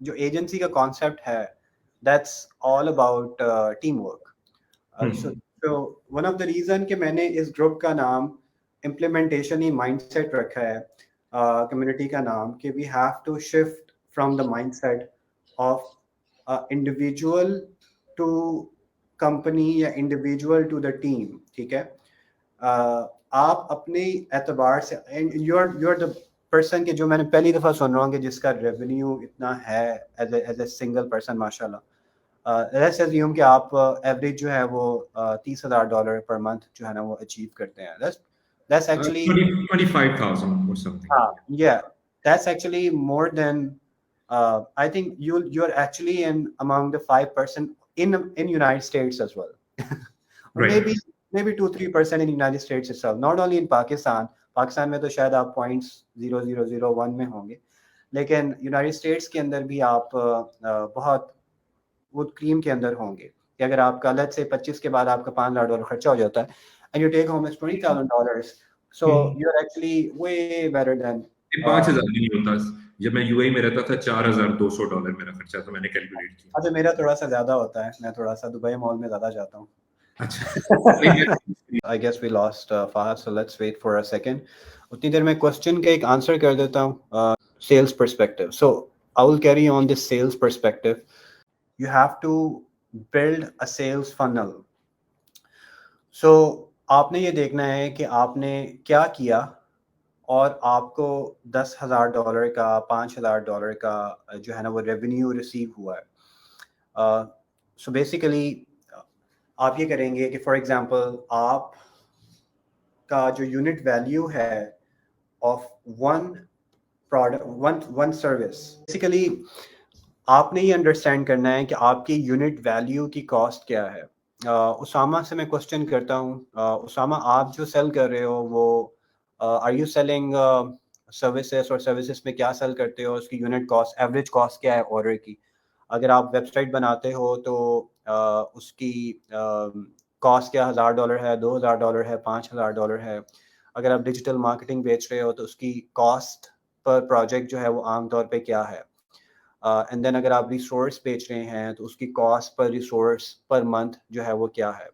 जो agency का concept है, that's all about teamwork. So so one of the reason कि मैंने इस group का नाम implementation ही mindset रखा है, community का नाम, कि we have to shift from the mindset of individual to company या individual to the team, ठीक है? आप अपने एतबार से, एंड you're the person कि जो मैंने पहली दफ़ा सुन रहा हूँ कि जिसका रेवेन्यू इतना है एज ए सिंगल पर्सन, माशाल्लाह। लेट्स अज्यूम कि आप एवरेज जो है वो $30,000 पर मंथ जो है ना वो अचीव करते हैं। That's actually 25,000 or something। yeah, that's actually more than I think you're actually in among the 5% in United States as well, or Right। maybe 2-3% in United States itself, not only in Pakistan। Pakistan में तो शायद आप .0001 में होंगे, लेकिन United states के अंदर भी आप बहुत वो क्रीम के अंदर होंगे कि अगर आपका लेट्स से 25 के बाद आपका $5,00,000 खर्चा हो जाता है and you take home is $20,000, so you are actually way better then. ये 5,000 भी नहीं होता। जब मैं यूएई में रहता था $4,200 मेरा खर्चा था, मैंने कैलकुलेट किया। अच्छा, मेरा थोड़ा सा ज़्यादा होता है, मैं थोड़ा सा दुबई मॉल में ज़्यादा जाता हूँ। अच्छा। I guess we lost Fahad, so let's wait for a second. उतनी देर में क्वेश्चन का एक आंसर कर देता हूँ। Sales perspective, so I will carry on this sales perspective. You have to build a sales funnel. So आपने ये देखना है कि आपने क्या किया और आपको $10,000 का $5,000 का जो है ना वो रेवेन्यू रिसीव हुआ है। सो बेसिकली आप ये करेंगे कि फॉर एग्जांपल आप का जो यूनिट वैल्यू है of one product one service, basically आपने ये अंडरस्टैंड करना है कि आपकी यूनिट वैल्यू की कॉस्ट क्या है। उसामा से मैं क्वेश्चन करता हूँ, उसामा आप जो सेल कर रहे हो वो आर यू सेलिंग सर्विसेज, और सर्विसेज में क्या सेल करते हो, उसकी यूनिट कॉस्ट, एवरेज कॉस्ट क्या है ऑर्डर की? अगर आप वेबसाइट बनाते हो तो उसकी कॉस्ट क्या $1,000 है, $2,000 है, $5,000 है? अगर आप डिजिटल मार्केटिंग बेच रहे हो तो उसकी कॉस्ट पर प्रोजेक्ट जो है वो आमतौर पे क्या है? اینڈ دین اگر آپ ریسورس بیچ رہے ہیں تو اس کی cost per resource per month جو ہے وہ کیا ہے.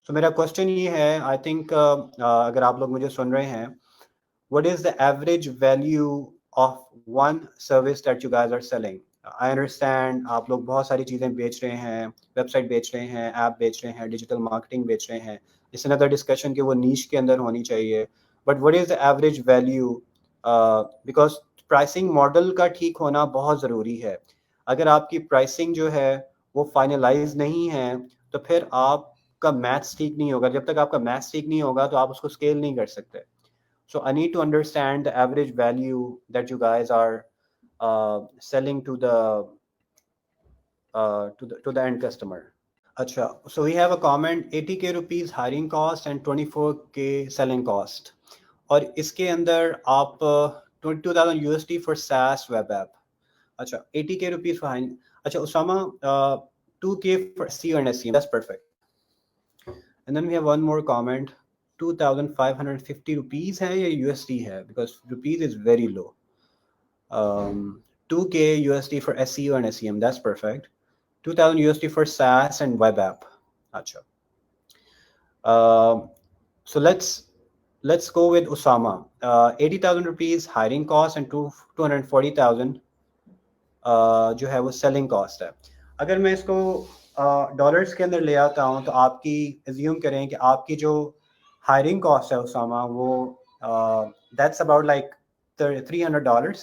تو میرا کوشچن یہ ہے, آئی تھنک اگر آپ لوگ مجھے سن رہے ہیں, what is the average value of one service that you guys are selling? I understand آپ لوگ بہت ساری چیزیں بیچ رہے ہیں, ویب سائٹ بیچ رہے ہیں, ایپ بیچ رہے ہیں, ڈیجیٹل مارکیٹنگ بیچ رہے ہیں. اس another ڈسکشن کہ وہ نیش کے اندر ہونی چاہیے, but what is the average value? Because pricing model کا ٹھیک ہونا بہت ضروری ہے. اگر آپ کی پرائسنگ جو ہے وہ فائنلائز نہیں ہے تو پھر آپ کا میتھس ٹھیک نہیں ہوگا. جب تک آپ کا میتھس ٹھیک نہیں ہوگا تو آپ اس کو اسکیل نہیں کر سکتے. So I need to understand the average value that you guys are selling to the end customer. Acha, so we have a comment, 80k rupees hiring cost and 24k selling cost. اور اس کے اندر آپ 22,000 USD for SaaS web app. اچھا 80k rupees for hiring. اچھا Usama 2k for SEO and SEM. That's perfect. And then we have one more comment. 2,550 rupees ہے یا USD ہے, because rupees is very low. 2k USD for SEO and SEM. That's perfect. 2,000 USD for SaaS and web app. Acha. So let's go with Usama. 80,000 rupees hiring cost and 240,000 جو ہے وہ selling cost ہے. اگر میں اس کو dollars کے اندر لے آتا ہوں تو آپ کی ایزیوم کریں کہ آپ کی جو ہائرنگ کاسٹ ہے اسامہ وہ دیٹس اباؤٹ لائک $300,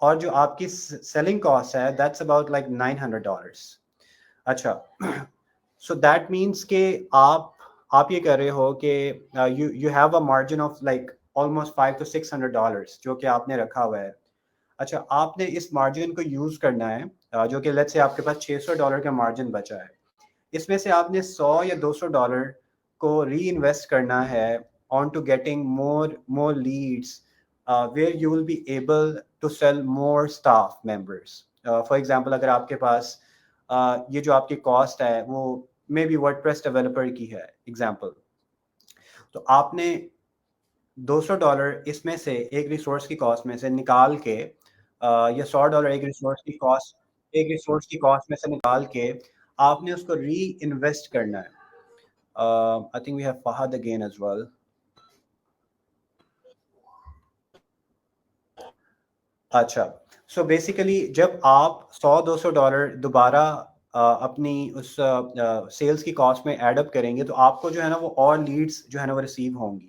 اور جو آپ کی سیلنگ کاسٹ ہے دیٹس اباؤٹ لائک $900. اچھا, سو دیٹ مینس کہ آپ یہ کر رہے ہو کہ you have a margin of like almost $500 to $600 جو کہ آپ نے رکھا ہوا ہے. اچھا, آپ نے اس مارجن کو یوز کرنا ہے جو کہ لیٹس سے آپ کے پاس $600 کا مارجن بچا ہے. اس میں سے آپ نے $100 یا $200 کو ری انویسٹ کرنا ہے on to getting more leads where you will be able to sell more staff members. For example, اگر آپ کے پاس یہ جو آپ کی کاسٹ ہے وہ مے بی WordPress ڈیولپر کی ہے ایگزامپل, تو آپ نے $200 اس میں سے ایک ریسورس کی کاسٹ میں سے نکال کے یا $100 ایک ریسورس کی کاسٹ میں سے نکال کے آپ نے اس کو ری انویسٹ کرنا ہے. I think we have Fahad again as well. اچھا, سو بیسیکلی جب آپ $100-200 دوبارہ اپنی اس سیلز کی کاسٹ میں ایڈ اپ کریں گے تو آپ کو جو ہے نا وہ اور لیڈز جو ہے نا وہ ریسیو ہوں گی.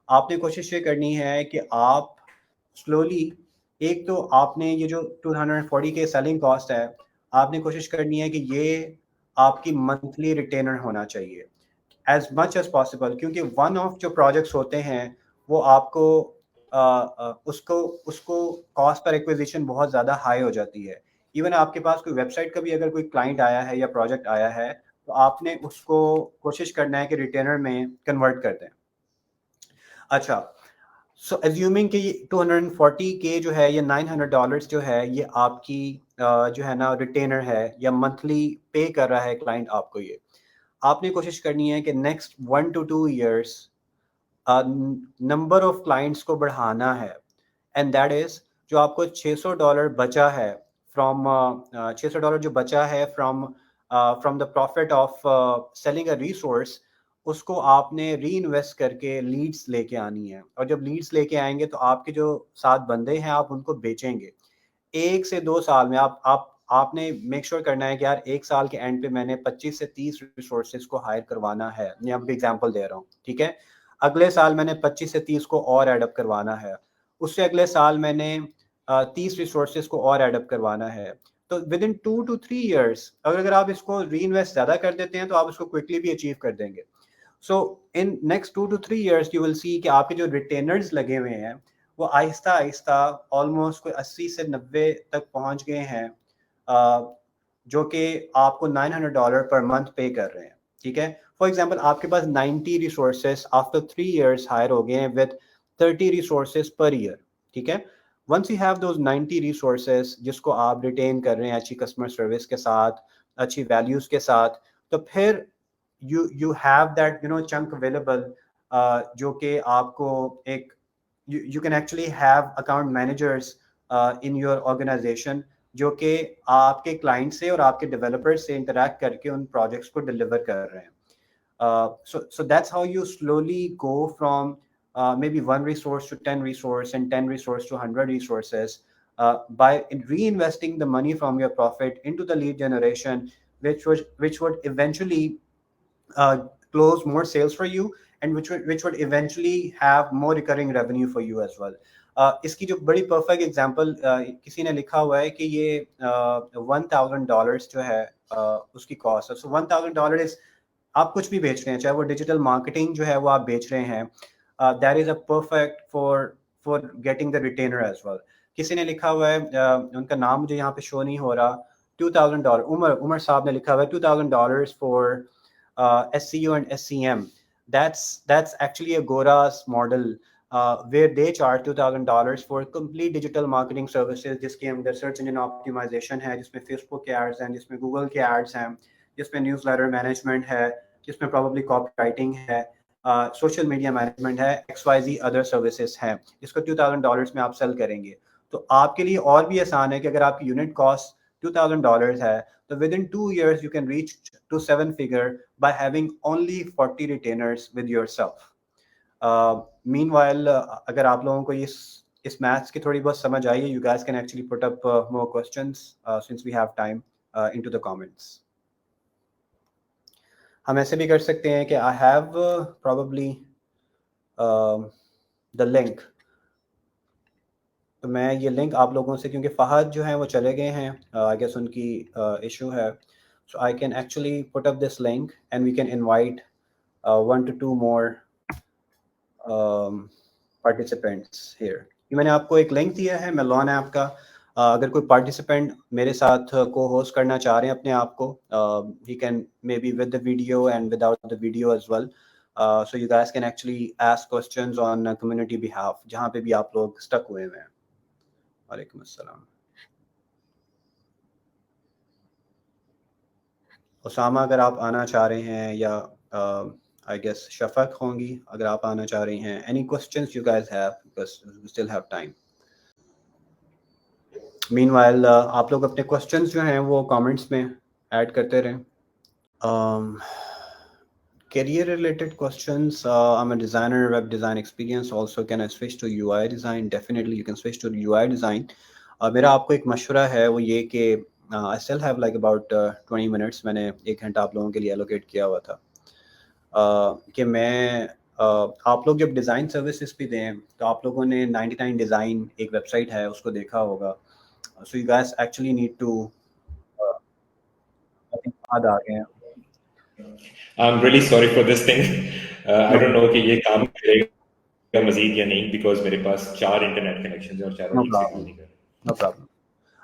آپ نے کوشش یہ کرنی ہے کہ آپ سلولی, ایک تو آپ نے یہ جو 240 کے سیلنگ کاسٹ ہے آپ نے کوشش کرنی ہے کہ یہ آپ کی منتھلی ریٹینر ہونا چاہیے ایز مچ ایز پاسبل, کیونکہ ون آف جو پروجیکٹس ہوتے ہیں وہ آپ کو اس کو کاسٹ پر ایکوزیشن بہت زیادہ ہائی ہو جاتی ہے. ایون آپ کے پاس کوئی ویب سائٹ کا بھی اگر کوئی کلائنٹ آیا ہے یا پروجیکٹ آیا ہے تو آپ نے اس کو کوشش کرنا ہے کہ ریٹینر میں کنورٹ کر دیں. اچھا, سو ایزیومنگ کہ 240K جو ہے یا $900 جو ہے یہ آپ کی جو ہے نا ریٹینر ہے یا منتھلی پے کر رہا ہے کلائنٹ آپ کو. یہ آپ نے کوشش کرنی ہے کہ next 1 to 2 years number of clients کو بڑھانا ہے, اینڈ دیٹ از جو آپ کو $600 بچا ہے فرام $600 جو بچا ہے from the profit of selling a resource, اس کو آپ نے ری انویسٹ کر کے لیڈس لے کے آنی ہے. اور جب لیڈس لے کے آئیں گے تو آپ کے جو 7 بندے ہیں آپ ان کو بیچیں گے. 1 سے 2 سال میں آپ نے میک شور کرنا ہے کہ یار 1 سال کے اینڈ پہ میں نے 25 سے 30 ریسورسز کو ہائر کروانا ہے. میں اب ایگزامپل دے رہا ہوں, ٹھیک ہے. اگلے سال میں نے 25 سے 30 کو اور ایڈ اپ کروانا ہے. اس سے اگلے سال میں نے 30 ریسورسز کو اور ایڈ اپ کروانا ہے. تو ود ان 2 to 3 years اگر آپ اس کو ری انویسٹ زیادہ کر دیتے ہیں تو آپ اس کو کوئکلی بھی اچیو کر دیں گے. So in next 2 to 3 years you will see کہ آپ کے جو ریٹینرز لگے ہوئے ہیں وہ آہستہ آہستہ آلموسٹ کوئی 80 سے 90 تک پہنچ گئے ہیں جو کہ آپ کو $900 پر منتھ پے کر رہے ہیں, ٹھیک ہے. فار ایگزامپل آپ کے پاس 90 ریسورسز آفٹر 3 years ہائر ہو گئے ہیں ود 30 ریسورسز پر ایئر, ٹھیک ہے. Once you have those 90 resources جس کو آپ ریٹین کر رہے ہیں اچھی کسٹمر سروس کے ساتھ, اچھی ویلیوز کے ساتھ, تو پھر you have that chunk available جو کہ آپ کو ایک you can actually have account managers in your organization جو کہ آپ کے کلائنٹ سے اور آپ کے ڈیولپر سے انٹریکٹ کر کے ان پروجیکٹس کو ڈلیور کر رہے ہیں. So that's how you slowly go from maybe one resource to 10 resource and 10 resource to 100 resources by reinvesting the money from your profit into the lead generation, which would eventually close more sales for you, and which would eventually have more recurring revenue for you as well. اس کی جو بڑی perfect example کسی نے لکھا ہوا ہے کہ یہ $1,000 جو ہے اس کی کاسٹ ہے. سو $1,000 آپ کچھ بھی بیچ رہے ہیں, چاہے وہ ڈیجیٹل مارکیٹنگ جو ہے وہ آپ بیچ رہے ہیں, that is a perfect for getting the retainer as well. کسی نے لکھا ہوا ہے, ان کا نام مجھے یہاں پہ شو نہیں ہو رہا, $2,000 عمر صاحب نے لکھا ہوا ہے $2,000 for SEO and SEM. That's actually a Gora's model where they charge $2,000 for complete digital marketing services, جس کے اندر سرچ انجن آپٹیمائزیشن ہے, جس میں فیس بک کے ایڈس ہیں, جس میں گوگل کے ایڈس ہیں, جس میں نیوز لیٹر مینجمنٹ ہے, جس میں پروبیبلی کاپی رائٹنگ ہے, سوشل میڈیا مینجمنٹ ہے, XYZ ادر سروسز ہیں, جس کو $2,000 میں آپ سیل کریں گے. تو آپ کے لیے اور بھی آسان ہے کہ اگر آپ کی یونٹ کاسٹ $2,000 ہے, تو within 2 years you can reach to 7 figure by having only 40 retainers with yourself. Meanwhile, اگر آپ لوگوں کو اس میتھس کی تھوڑی بہت سمجھ آئی ہے, you guys can actually put up more questions since we have time into the comments. ہم ایسے بھی کر سکتے ہیں کہ I have probably the link. تو میں یہ لنک آپ لوگوں سے, کیونکہ فہد جو ہیں وہ چلے گئے ہیں, آئی گیس ان کی ایشو ہے, so I can actually put up this link and we can invite 1 to 2 more participants here. یہ میں نے آپ کو ایک لنک دیا ہے میلون ایپ کا. اگر کوئی پارٹیسپینٹ میرے ساتھ کو ہوسٹ کرنا چاہ رہے ہیں اپنے آپ کو, he can maybe with the video and without the video as well. So you guys can actually ask questions on community behalf, جہاں پہ بھی آپ لوگ stuck ہوئے ہیں. وعلیکم السلام. اسامہ اگر آپ آنا چاہ رہے ہیں, یا آئی گیس شفق ہوں گی اگر آپ آنا چاہ رہی ہیں. Any questions you guys have, because we still have time. Meanwhile آپ لوگ اپنے کوسچنس جو ہیں وہ کامنٹس میں ایڈ کرتے رہیں. Career related questions. I'm a designer, web design experience. Also, can I switch to UI design? Definitely, you can switch to UI design. میرا آپ کو ایک مشورہ ہے, وہ یہ کہ I still have like about 20 minutes. میں نے 1 گھنٹہ آپ لوگوں کے لیے allocate کیا ہوا تھا, کہ میں آپ لوگ جب ڈیزائن سروسز بھی دیں تو آپ لوگوں نے 99 ڈیزائن ایک ویب سائٹ ہے اس کو دیکھا ہوگا. So you guys actually need to I think آ گئے ہیں. I'm really sorry for this thing. I don't know کہ یہ کام کرے گا مزید یا نہیں, بیکاز میرے پاس 4 انٹرنیٹ کنیکشن اور چاروں ٹھیک سے کام نہیں کر رہے. No problem.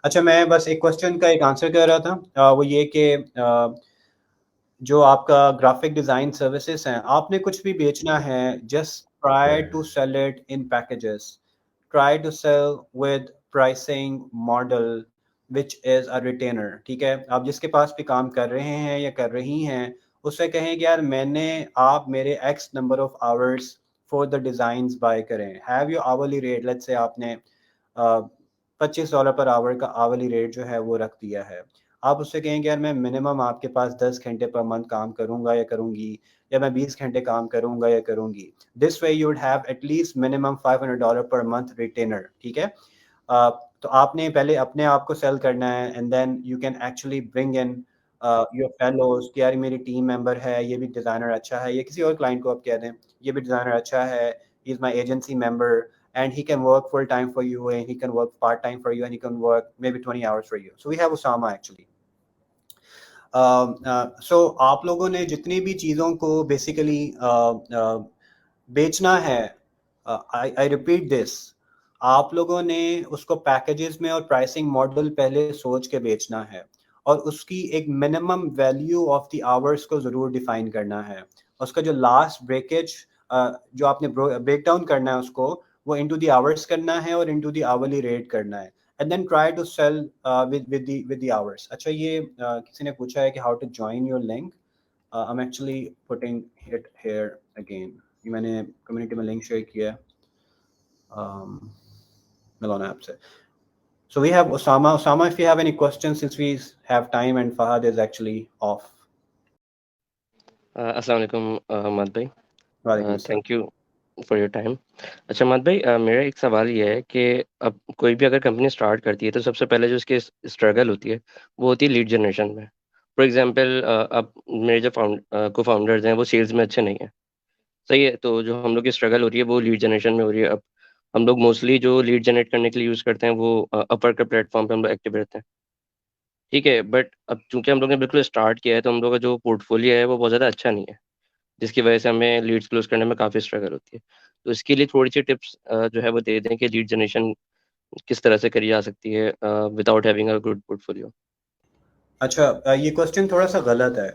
اچھا, میں بس ایک کوسچن کا ایک آنسر کر رہا تھا, وہ یہ کہ جو آپ کا گرافک ڈیزائن سروسز ہیں, آپ نے کچھ بھی بیچنا ہے, just try to sell it in packages, try to sell with pricing model which is a retainer. ٹھیک ہے, آپ جس کے پاس بھی کام کر رہے ہیں یا کر رہی ہیں, اس سے کہیں کہ یار میں نے, آپ میرے x number of hours for the designs buy کریں. Have your hourly rate, let's say آپ نے $25 پر آور کا آورلی ریٹ جو ہے وہ رکھ دیا ہے. آپ اس سے کہیں کہ یار میں منیمم آپ کے پاس 10 گھنٹے پر منتھ کام کروں گا یا کروں گی, یا میں 20 گھنٹے کام کروں گا یا کروں گی. This way you would have at least minimum $500 per month retainer. ٹھیک ہے, تو آپ نے پہلے اپنے آپ کو سیل کرنا ہے, and then you can actually bring in your fellows کہ یار میری ٹیم ممبر ہے, یہ بھی ڈیزائنر اچھا ہے, یا کسی اور کلائنٹ کو آپ کہہ دیں یہ بھی ڈیزائنر اچھا ہے, he is my agency member and he can work full time for you, and he can work part time for you, and he can work maybe 20 hours for you. So we have Osama actually. So آپ لوگوں نے جتنی بھی چیزوں کو basically بیچنا ہے, I repeat this, آپ لوگوں نے اس کو پیکیجز میں اور پرائسنگ ماڈل پہلے سوچ کے بیچنا ہے, اور اس کی ایک minimum value of the hours کو ضرور ڈیفائن کرنا ہے. اس کا جو لاسٹ بریکیج جو آپ نے بریک ڈاؤن کرنا ہے اس کو, وہ انٹو دی آورس کرنا ہے اور انٹو دی آورلی ریٹ کرنا ہے, and then try to sell with the hours. اچھا, یہ کسی نے پوچھا ہے کہ how to join your link. I'm actually putting it here again. یہ میں نے کمیونٹی میں لنک شیئر کیا ہے میلون ایپ سے. So we have Osama. Osama, if you have any questions, since we have time and Fahad is actually off. अस्सलाम वालेकुम अहमद भाई, Walaikum assalam. Thank you for your time. अच्छा अहमद भाई, मेरा एक सवाल ये है कि अब कोई भी अगर कंपनी स्टार्ट करती है तो सबसे पहले जो उसकी स्ट्रगल होती है वो होती है लीड जनरेशन में। फॉर एग्जांपल अब मेरे जो को फाउंडर्स हैं वो सेल्स में अच्छे नहीं हैं, सही है, तो जो हम लोग की स्ट्रगल हो रही है वो लीड जनरेशन में हो रही है। अब हम लोग मोस्टली जो लीड जनरेट करने के लिए यूज़ करते हैं वो अपर के प्लेटफॉर्म पे हम लोग एक्टिव रहते हैं, ठीक है। बट अब चूंकि हम लोग ने बिल्कुल स्टार्ट किया है तो हम लोग का जो पोर्टफोलियो है वो बहुत ज़्यादा अच्छा नहीं है, जिसकी वजह से हमें लीड्स क्लोज करने में काफ़ी स्ट्रगल होती है। तो इसके लिए थोड़ी सी टिप्स जो है वो दे दें कि लीड जनरेशन किस तरह से करी जा सकती है without having a good portfolio. अच्छा, ये क्वेश्चन थोड़ा सा गलत है।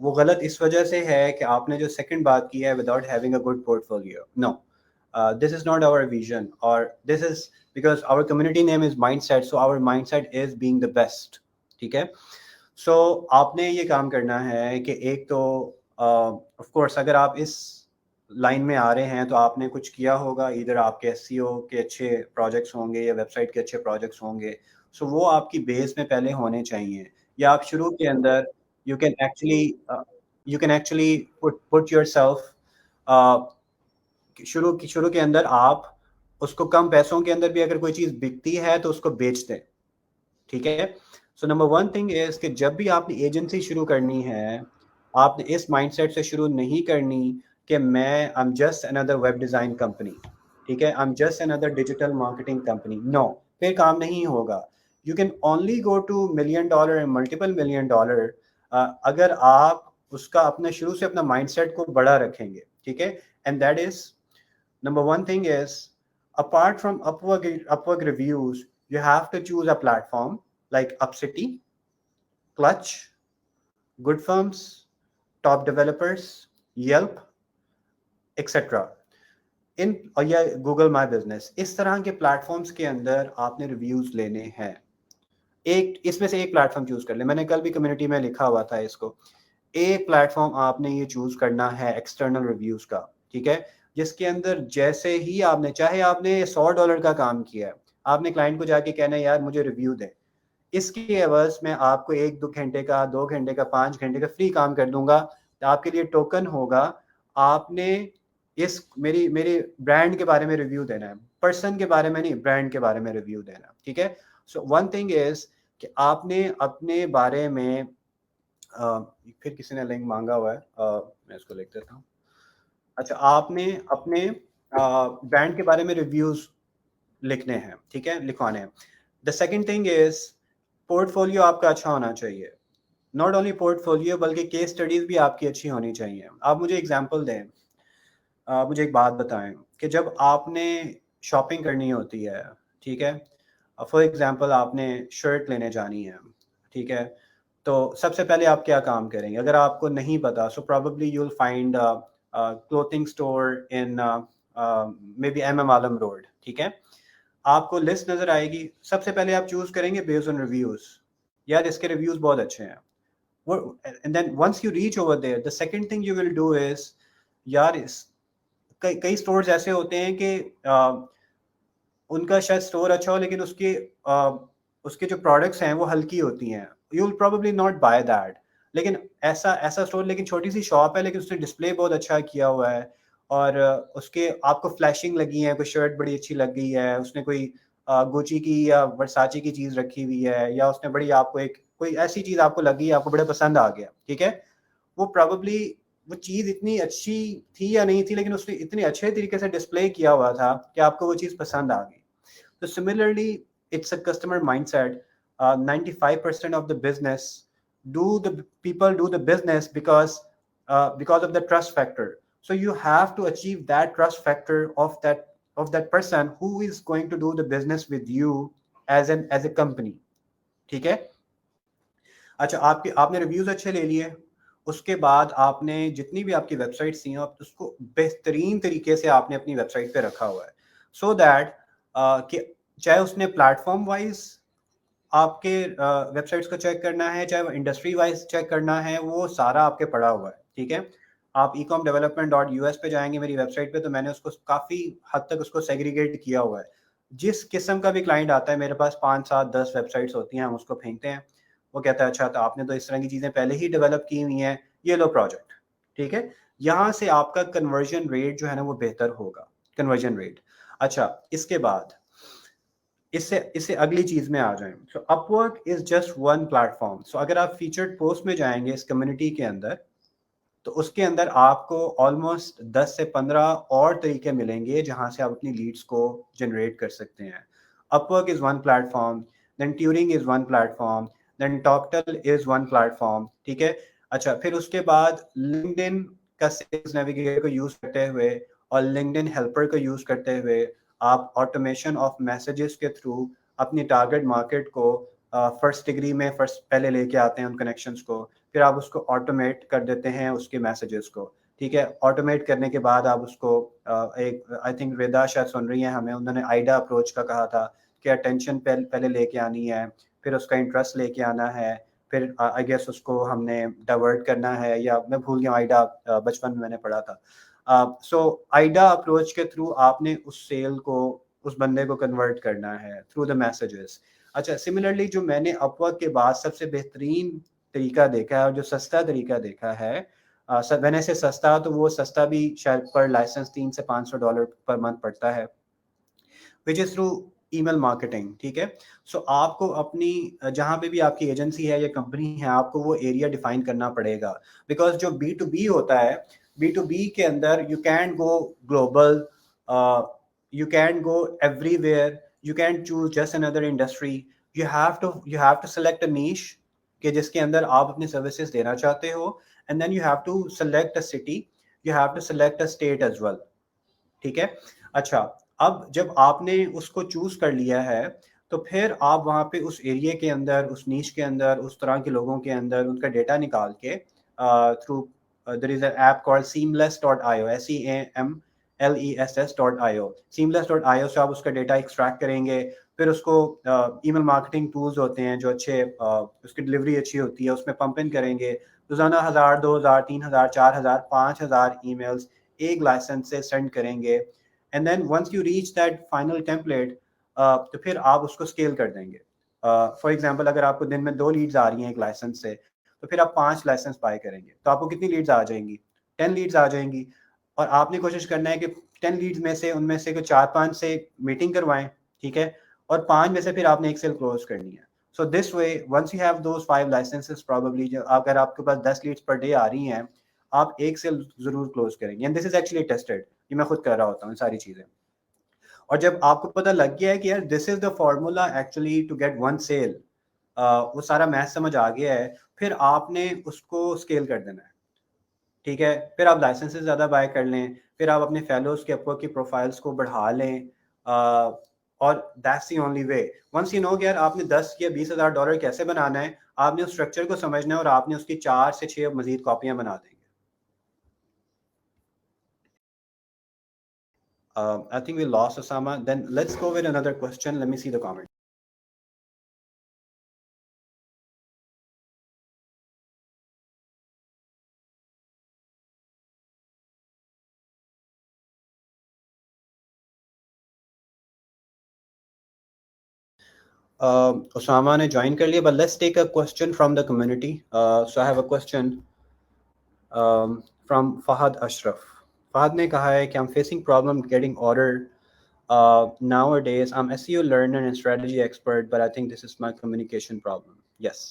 वो गलत इस वजह से है कि आपने जो सेकंड बात की है, without having a good portfolio, no, this is not our vision, और this is because our community name is mindset, so our mindset is being the best, ठीक है। सो आपने ये काम करना है कि एक तो ऑफ कोर्स अगर आप इस लाइन में आ रहे हैं तो आपने कुछ किया होगा, इधर आपके एसईओ के अच्छे प्रोजेक्ट्स होंगे या वेबसाइट के अच्छे प्रोजेक्ट्स होंगे, सो वो आपकी बेस में पहले होने चाहिए। या आप शुरू के अंदर you can actually put yourself, शुरू के अंदर आप उसको कम पैसों के अंदर भी अगर कोई चीज़ बिकती है तो उसको बेच दें, ठीक है। So number one thing is कि जब भी आपने एजेंसी शुरू करनी है, आपने इस माइंडसेट से शुरू नहीं करनी कि मैं I am just another web design company, ठीक है, I am just another digital marketing company. No, फिर काम नहीं होगा। You can only go to $1 million and multiple $1 million अगर आप उसका अपने शुरू से अपना माइंडसेट को बड़ा रखेंगे, ठीक है। And that is number one thing is, apart from Upwork reviews, you have to choose a platform like Upcity, Clutch, Good Firms, Top Developers, Yelp, etc. इन और या गूगल माई बिजनेस, इस तरह के प्लेटफॉर्म्स के अंदर आपने रिव्यूज लेने हैं। एक इसमें से एक प्लेटफॉर्म चूज कर ले, मैंने कल भी कम्युनिटी में लिखा हुआ था इसको। एक प्लेटफॉर्म आपने ये चूज करना है एक्सटर्नल रिव्यूज का, ठीक है, जिसके अंदर जैसे ही आपने, चाहे आपने $100 का काम किया है, आपने क्लाइंट को जाके कहना है यार मुझे रिव्यू दे, इसके एवज में आपको 1-2 घंटे का, 2 घंटे का, 5 घंटे का फ्री काम कर दूंगा, तो आपके लिए टोकन होगा। आपने इस मेरी ब्रांड के बारे में रिव्यू देना है, पर्सन के बारे में नहीं, ब्रांड के बारे में रिव्यू देना, ठीक है। सो वन थिंग इज कि आपने अपने बारे में फिर किसी ने लिंक मांगा हुआ है, मैं इसको लिख देता हूँ। अच्छा, आपने अपने ब्रांड के बारे में रिव्यूज लिखने हैं, ठीक है, लिखवाने हैं। The second thing is portfolio आपका अच्छा होना चाहिए। नॉट ओनली पोर्टफोलियो बल्कि केस स्टडीज भी आपकी अच्छी होनी चाहिए। आप मुझे एग्जांपल दें, मुझे एक बात बताएं कि जब आपने शॉपिंग करनी होती है, ठीक है, फॉर एग्जांपल आपने शर्ट लेने जानी है, ठीक है, तो सबसे पहले आप क्या काम करेंगे? अगर आपको नहीं पता, so probably you will find clothing store in may be MM Alam road, ठीक है। आपको लिस्ट नजर आएगी, सबसे पहले आप चूज करेंगे बेस्ड ऑन रिव्यूज, यार इसके रिव्यूज बहुत अच्छे हैं। And then once you reach over there, the second thing you will do is, यार कई स्टोर्स ऐसे होते हैं कि उनका शायद स्टोर अच्छा हो लेकिन उसके जो प्रोडक्ट्स हैं वो हल्की होती हैं, you will probably not by that. लेकिन ऐसा स्टोर, लेकिन छोटी सी शॉप है लेकिन उसने डिस्प्ले बहुत अच्छा किया हुआ है, और उसके आपको फ्लैशिंग लगी है, कोई शर्ट बड़ी अच्छी लग गई है, उसने कोई गुची की या वर्साची की चीज़ रखी हुई है, या उसने बड़ी आपको एक कोई ऐसी चीज़ आपको लगी, आपको बड़े पसंद आ गया, ठीक है। वो प्रॉबेबली वो चीज़ इतनी अच्छी थी या नहीं थी, लेकिन उसने इतने अच्छे तरीके से डिस्प्ले किया हुआ था कि आपको वो चीज़ पसंद आ गई। तो similarly it's a customer mindset. 95% of the business do the business because of the trust factor. So you have to achieve that trust factor of that person who is going to do the business with you as a company, ठीक है। अच्छा, आपने reviews अच्छे ले लिए, उसके बाद आपने जितनी भी आपकी वेबसाइट थी आप उसको बेहतरीन तरीके से आपने अपनी वेबसाइट पे रखा हुआ है, सो दैट कि चाहे उसने प्लेटफॉर्म वाइज आपके वेबसाइट्स को चेक करना है, चाहे वो इंडस्ट्री वाइज चेक करना है, वो सारा आपके पड़ा हुआ है, ठीक है। आप ecomdevelopment.us पे जाएंगे मेरी वेबसाइट पे, तो मैंने उसको काफ़ी हद तक उसको सेग्रीगेट किया हुआ है। जिस किस्म का भी क्लाइंट आता है, मेरे पास 5 7 10 वेबसाइट्स होती हैं, हम उसको फेंकते हैं, वो कहता है अच्छा तो आपने तो इस तरह की चीज़ें पहले ही डेवलप की हुई हैं, ये लो प्रोजेक्ट, ठीक है। यहाँ से आपका कन्वर्जन रेट जो है ना वो बेहतर होगा, कन्वर्जन रेट। अच्छा, इसके बाद इससे इससे अगली चीज़ में आ जाएं। So Upwork is just one platform. So अगर आप फीचर्ड पोस्ट में जाएंगे इस कम्युनिटी के अंदर, तो उसके अंदर आपको ऑलमोस्ट 10 से 15 और तरीके मिलेंगे जहां से आप अपनी लीड्स को जनरेट कर सकते हैं। Upwork is one platform, then Turing is one platform, then Toptal is one platform, ठीक है। अच्छा, फिर उसके बाद लिंक्डइन का सेल्स नेविगेटर को यूज़ करते हुए और लिंक्डइन हेल्पर को यूज़ करते हुए आप ऑटोमेशन ऑफ मैसेजेस के थ्रू अपनी टारगेट मार्केट को फर्स्ट डिग्री में फर्स्ट पहले लेके आते हैं उन कनेक्शंस को, फिर आप उसको ऑटोमेट कर देते हैं उसके मैसेजेस को, ठीक है। ऑटोमेट करने के बाद आप उसको एक, आई थिंक वेदा शायद सुन रही हैं हमें, उन्होंने आइडा अप्रोच का कहा था कि अटेंशन पहले लेके आनी है, फिर उसका इंटरेस्ट लेके आना है, फिर आई गेस उसको हमने डाइवर्ट करना है, या मैं भूल गया आइडा, बचपन में मैंने पढ़ा था। सो आइडा अप्रोच के थ्रू आपने उस सेल को, उस बंदे को कन्वर्ट करना है थ्रू द मैसेजेस। अच्छा, सिमिलरली जो मैंने अपवर्क के बाद सबसे बेहतरीन तरीका देखा है और जो सस्ता तरीका देखा है, मैंने से सस्ता, तो वो सस्ता भी शायद पर लाइसेंस $300 से $500 पर मंथ पड़ता है, which is through email marketing, ठीक है। सो आपको अपनी जहाँ पे भी आपकी एजेंसी है या कंपनी है, आपको वो एरिया डिफाइन करना पड़ेगा, बिकॉज जो B2B होता है, B2B के अंदर you can go global, you can go everywhere, you can choose just another industry, you have to select a niche कि जिसके अंदर आप अपनी सर्विसेज देना चाहते हो, and then you have to select a city, you have to select a state as well, ठीक है। अच्छा, अब जब आपने उसको चूज कर लिया है, तो फिर आप वहाँ पे उस एरिया के अंदर, उस नीश के अंदर, उस तरह के लोगों के अंदर उनका डेटा निकाल के through their is an app called seamless.io, seamless.io, seamless.io से आप उसका डेटा एक्सट्रैक्ट करेंगे, फिर उसको ईमेल मार्केटिंग टूल्स होते हैं जो अच्छे, उसकी डिलीवरी अच्छी होती है, उसमें पंप इन करेंगे, रोजाना 1000 2000 3000 4000 5000 ईमेल्स एक लाइसेंस से सेंड करेंगे, and then once you reach that final template, तो फिर आप उसको स्केल कर देंगे। फॉर एग्जांपल, अगर आपको दिन में 2 लीड्स आ रही हैं एक लाइसेंस से, तो फिर आप 5 लाइसेंस बाय करेंगे, तो आपको कितनी लीड्स आ जाएंगी? 10 लीड्स आ जाएंगी, और आपने कोशिश करना है कि 10 लीड्स में से उनमें से 4-5 से मीटिंग करवाएं, ठीक है, और 5 में से फिर आपने एक सेल क्लोज करनी है। So this way once you have those 5 licenses, probably अगर आपके पास 10 लीड्स पर डे आ रही हैं, आप एक सेल जरूर क्लोज करेंगे, and this is actually tested, ये मैं खुद कर रहा होता हूँ सारी चीजें। और जब आपको पता लग गया है कि यार this is the formula actually to get one sale, वो सारा मैथ समझ आ गया है, फिर आपने उसको स्केल कर देना है, ठीक है। फिर आप लाइसेंसेस ज़्यादा बाय कर लें, फिर आप अपने फेलोज के अपवर्क की प्रोफाइल्स को बढ़ा लें, और that's the only way. Once you know कि यार आपने 10 या $20,000 कैसे बनाना है, आपने उस स्ट्रक्चर को समझना है और आपने उसकी 4 से 6 मजीद कॉपियां बना देंगे। I think we lost Osama. Then let's go with another question. Let me see the comment. Osama ने join कर लिया, but let's take a question from the community. So I have a question from Fahad Ashraf. Fahad ने कहा है कि I'm facing problem getting order nowadays. I'm SEO learner and strategy expert, but I think this is my communication problem. Yes.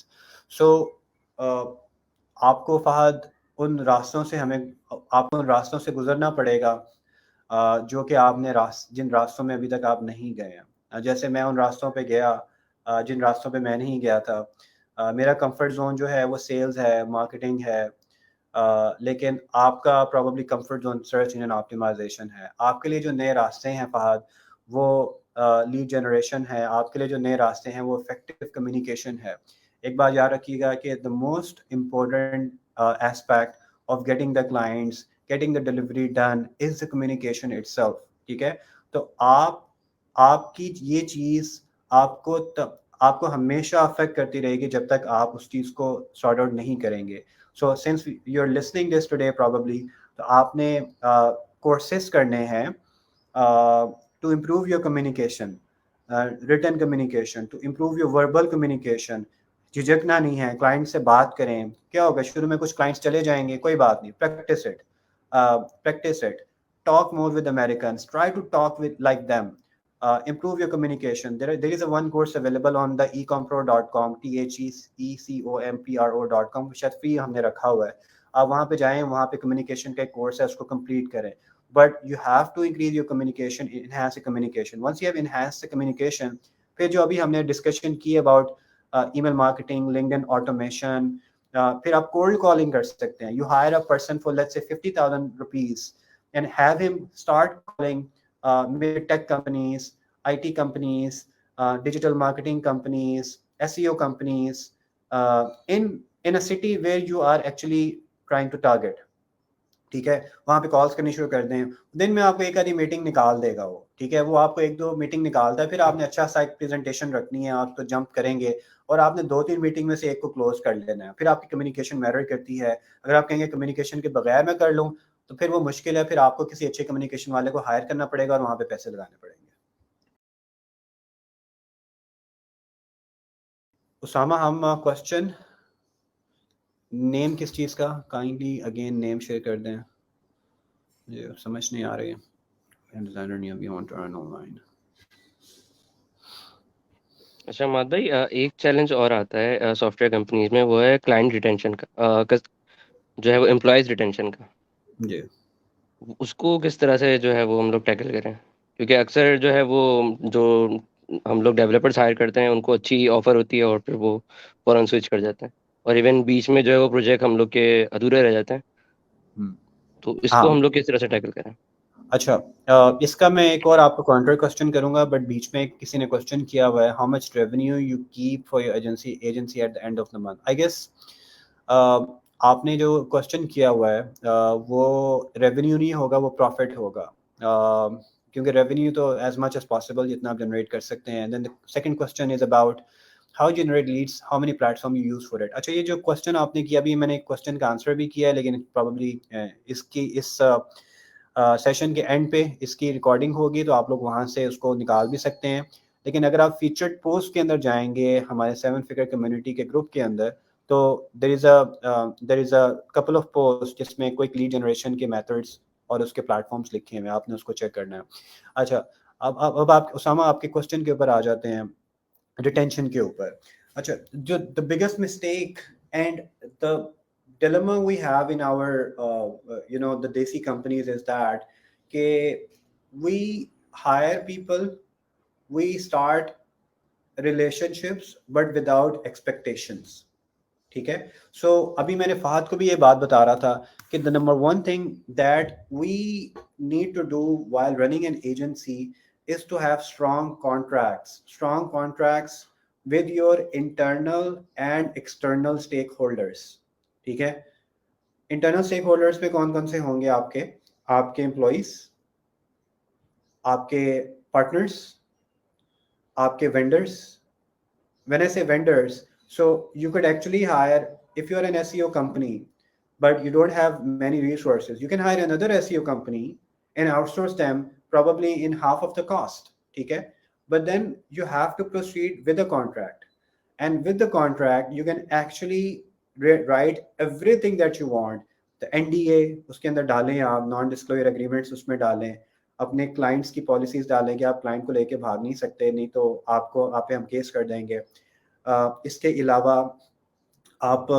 So आपको फहद उन रास्तों से आपको उन रास्तों से गुजरना पड़ेगा जो कि आपने जिन रास्तों में अभी तक आप नहीं गए हैं। जैसे मैं उन रास्तों पे गया जिन रास्तों पे मैं नहीं गया था। मेरा कंफर्ट जोन जो है वो सेल्स है, मार्केटिंग है, लेकिन आपका probably comfort zone search engine optimisation है। आपके लिए जो नए रास्ते हैं फहद, वो लीड जनरेशन है। आपके लिए जो नए रास्ते हैं वो इफेक्टिव कम्युनिकेशन है। एक बात याद रखिएगा कि the most important aspect of getting the clients, getting the delivery done is the communication itself, ठीक है। तो आपकी ये चीज़ आपको हमेशा अफेक्ट करती रहेगी जब तक आप उस चीज़ को सॉर्ट आउट नहीं करेंगे। So since you are listening this today probably, तो आपने कोर्सेज करने हैं to improve your communication. written communication, to improve your verbal communication. झिझकना नहीं है, क्लाइंट से बात करें. क्या होगा, शुरू में कुछ क्लाइंट्स चले जाएंगे, कोई बात नहीं, practice it, talk more with Americans, try to talk with like them, improve your communication. There is a one course available on the ecompro.com, theecompro.com, शायद फ्री हमने रखा हुआ है, आप वहाँ पे जाएं, वहाँ पे कम्युनिकेशन का एक कोर्स है, उसको कंप्लीट करें. But you have to increase your communication, enhance your communication. Once you have enhanced the communication, फिर जो अभी हमने डिस्कशन की about email marketing, LinkedIn automation, फिर आप cold calling कर सकते हैं. You hire a person for let's say 50,000 rupees and have him start calling tech companies, IT companies, digital marketing companies, SEO companies in a city where you are actually trying to target. ठीक है, वहाँ पे calls करनी शुरू कर दें. दिन में आपको एक आधी मीटिंग निकाल देगा वो, ठीक है, वो आपको एक दो मीटिंग निकालता है. फिर आपने अच्छा सा एक प्रेजेंटेशन रखनी है, आप तो जंप करेंगे और आपने 2-3 मीटिंग में से एक को क्लोज कर लेना है. फिर आपकी कम्युनिकेशन मैटर करती है. अगर आप कहेंगे कम्युनिकेशन के बगैर मैं कर लूँ तो फिर वो मुश्किल है, फिर आपको किसी अच्छे कम्युनिकेशन वाले को हायर करना पड़ेगा और वहाँ पे पैसे लगाने पड़ेंगे. उसामा, हम क्वेश्चन नेम किस चीज़ का, काइंडली अगेन नेम शेयर कर दें, मुझे समझ नहीं आ रही है. डिजाइनर नहीं अभी वांट टू अर्न ऑनलाइन. अच्छा माद भाई, एक चैलेंज और आता है सॉफ्टवेयर कंपनीज में, वो है क्लाइंट रिटेंशन का, जो है वो एम्प्लॉयज़ रिटेंशन का. जी, उसको किस तरह से जो है वो हम लोग टैकल करें? क्योंकि अक्सर जो है वो जो हम लोग डेवलपर्स हायर करते हैं उनको अच्छी ऑफर होती है और फिर वो फौरन स्विच कर जाते हैं, और इवन बीच में जो है वो प्रोजेक्ट हम लोग के अधूरे रह जाते हैं. तो इसको हाँ, हम लोग किस तरह से टैकल करें? अच्छा, इसका मैं एक और आपको काउंटर क्वेश्चन करूंगा, बट बीच में किसी ने क्वेश्चन किया हुआ है, how much revenue you keep for your agency at the end of the month. I guess आपने जो क्वेश्चन किया हुआ है वो रेवेन्यू नहीं होगा, वो प्रॉफिट होगा, क्योंकि रेवेन्यू तो एज मच एज पॉसिबल जितना आप जनरेट कर सकते हैं. Then the second question is about how generate leads, how many platform you use for it. अच्छा, ये जो क्वेश्चन आपने किया, अभी मैंने क्वेश्चन का आंसर भी किया है, लेकिन प्रॉब्ली इस सेशन के एंड पे इसकी रिकॉर्डिंग होगी, तो आप लोग वहाँ से उसको निकाल भी सकते हैं. लेकिन अगर आप फीचर्ड पोस्ट के अंदर जाएंगे हमारे 7 फिगर कम्युनिटी के ग्रुप के अंदर, तो there is a couple of post जिसमें क्विक लीड जनरेशन के मेथड्स और उसके प्लेटफॉर्म्स लिखे हुए हैं, आपने उसको चेक करना है. अच्छा, अब आप उसामा, आपके क्वेश्चन के ऊपर आ जाते हैं, रिटेंशन के ऊपर. अच्छा, जो the biggest mistake and the dilemma we have in our the desi companies is that we hire people, we start relationships but without expectations. ठीक है, so अभी मैंने फहद को भी ये बात बता रहा था कि the number one thing that we need to do while running an agency is to have strong contracts with your internal and external stakeholders. ठीक है, इंटरनल स्टेक होल्डर्स पे कौन कौन से होंगे? आपके एम्प्लॉइज, आपके पार्टनर्स, आपके vendors. When I say vendors, so you could actually hire, if you are an SEO company but you don't have many resources, you can hire another SEO company and outsource them probably in half of the cost. ठीक है, but then you have to proceed with a contract, and with the contract you can actually write everything that you want. the NDA उसके अंदर डालें, आप non disclosure agreements उसमें डालें, अपने clients की पॉलिसीज डालें कि आप क्लाइंट को लेके भाग नहीं सकते, नहीं तो आप पे हम केस कर देंगे. इसके अलावा आप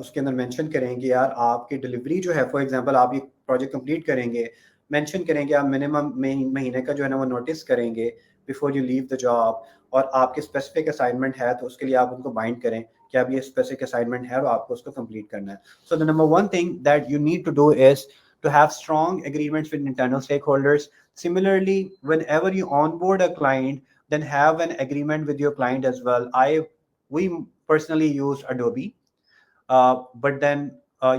उसके अंदर मेंशन करेंगे यार आपकी डिलीवरी जो है, फॉर एग्जांपल आप ये प्रोजेक्ट कंप्लीट करेंगे, मेंशन करेंगे आप मिनिमम महीने का जो है ना वो नोटिस करेंगे before you leave the job, और आपके स्पेसिफिक असाइनमेंट है तो उसके लिए आप उनको बाइंड करें कि अब ये स्पेसिफिक असाइनमेंट है और आपको उसको कंप्लीट करना है. So the number one thing that you need to do is to have strong agreements with internal stakeholders. Similarly, whenever you onboard a client, then have an agreement with your client as well. We personally use Adobe, but then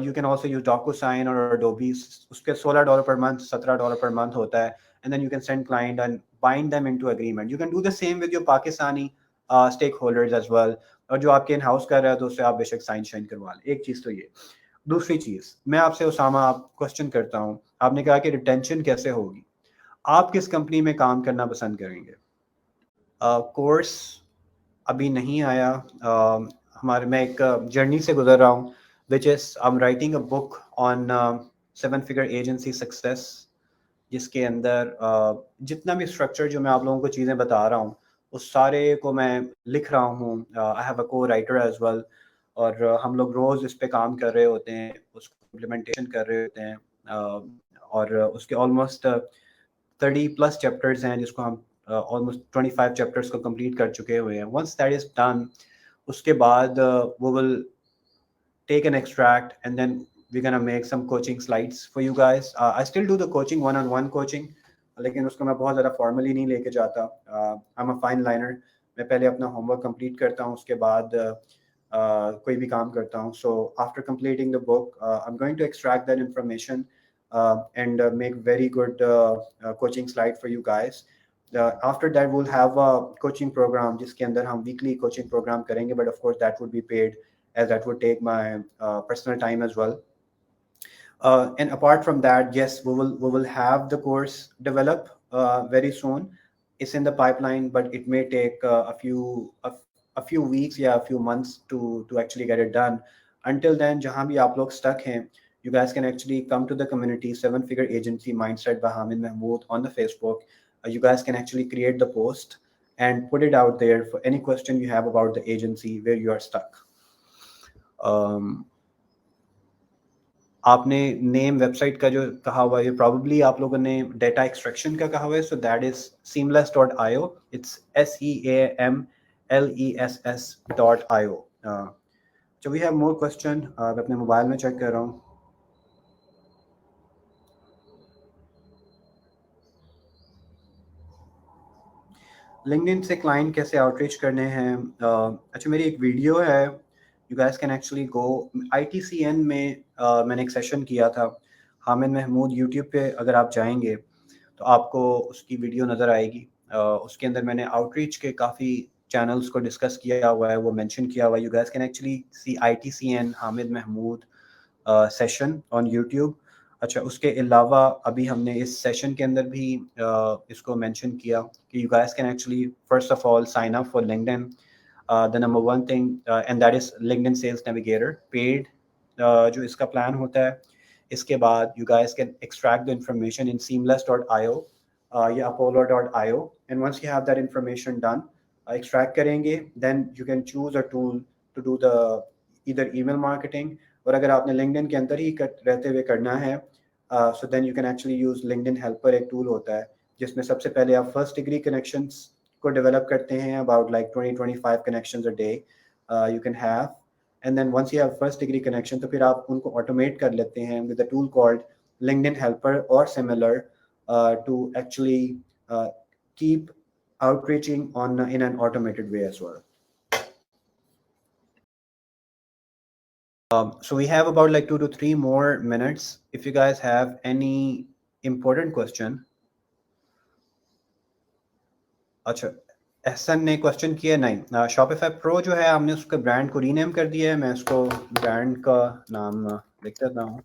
you can also use DocuSign or Adobe. Uske $16 per month, $17 per month hota hai, and then you can send client and bind them into agreement. You can do the same with your Pakistani stakeholders as well. और जो आपके in house कर रहा है तो उससे आप बेशक साइन शाइन करवा लें. एक चीज़ तो ये. दूसरी चीज़ मैं आपसे उसामा आप क्वेश्चन करता हूँ, आपने कहा कि रिटेंशन कैसे होगी, आप किस कंपनी में काम करना पसंद करेंगे? کورس ابھی نہیں آیا. ہمارے میں ایک جرنی سے گزر رہا ہوں which is I'm writing a book on 7-figure agency success, جس کے اندر جتنا بھی اسٹرکچر جو میں آپ لوگوں کو چیزیں بتا رہا ہوں اس سارے کو میں لکھ رہا ہوں. I have a co-writer as well, اور ہم لوگ روز اس پہ کام کر رہے ہوتے ہیں, اس کو امپلیمنٹیشن کر رہے ہوتے ہیں, اور اس کے آلموسٹ 30+ چیپٹرز ہیں جس کو ہم آلموسٹ 25 چیپٹرز کو کمپلیٹ کر چکے ہوئے ہیں. once that is done, اس کے بعد we will take an extract and then we're gonna make some coaching slides for you guys. I still do the coaching, one-on-one coaching, لیکن اس کو میں بہت زیادہ فارملی نہیں لے کے جاتا. I'm a fine liner. میں پہلے اپنا ہوم ورک کمپلیٹ کرتا ہوں, اس کے بعد کوئی بھی کام کرتا ہوں. So after completing the book, I'm going to extract that information and make very good coaching slide for you guys. After that we'll have a coaching program جس کے اندر ہم weekly coaching program کریں گے, but of course that would be paid, as that would take my personal time as well. And apart from that, yes, we will have the course develop very soon. It's in the pipeline, but it may take a few weeks, a few months to actually get it done. Until then, jahan bhi aap log stuck hain, you guys can actually come to the community 7-figure agency mindset by Hamid Mahmood on the Facebook. You guys can actually create the post and put it out there for any question you have about the agency where you are stuck. آپ نے نیم web site کا جو کہا ہوا ہے, probably آپ لوگوں نے ڈیٹا ایکسٹریکشن کا کہا ہوا ہے, so that is seamless.io. It's seamless.io. So we have more question. میں اپنے موبائل میں چیک کر رہا ہوں. LinkedIn سے کلائنٹ کیسے آؤٹ ریچ کرنے ہیں. اچھا, میری ایک ویڈیو ہے, you guys can actually go ITCN میں میں نے ایک سیشن کیا تھا. حامد محمود یوٹیوب پہ اگر آپ جائیں گے تو آپ کو اس کی ویڈیو نظر آئے گی. اس کے اندر میں نے آؤٹ ریچ کے کافی چینلز کو ڈسکس کیا ہوا ہے, وہ مینشن کیا ہوا ہے. you guys can actually see ITCN Hamid Mahmood session on YouTube. اچھا, اس کے علاوہ ابھی ہم نے اس سیشن کے اندر بھی اس کو مینشن کیا کہ you guys can actually first of all sign up for LinkedIn. The number one thing and that is LinkedIn Sales Navigator paid جو اس کا پلان ہوتا ہے. اس کے بعد you guys can extract the information in seamless.io یا apollo.io, and once you have that information done, extract کریں گے, then you can choose a tool to do the either email marketing, اور اگر آپ نے LinkedIn کے اندر ہی رہتے ہوئے کرنا ہے so then you can actually use LinkedIn Helper. ایک ٹول ہوتا ہے جس میں سب سے پہلے آپ فرسٹ ڈگری کنیکشنز کو ڈیولپ کرتے ہیں, about like 20-25 connections a day you can have, and then once you have first degree connection تو پھر آپ ان کو automate کر لیتے ہیں with a tool called LinkedIn Helper or similar to actually keep outreaching in an automated way as well. So we have about like 2 to 3 more minutes. If you guys have any important question. اچھا, احسن نے question کیا. نہیں, Shopify Pro جو ہے ہم نے اس کے brand کو رینیم کر دیا ہے. میں اس کو برانڈ کا نام لکھ دیتا ہوں.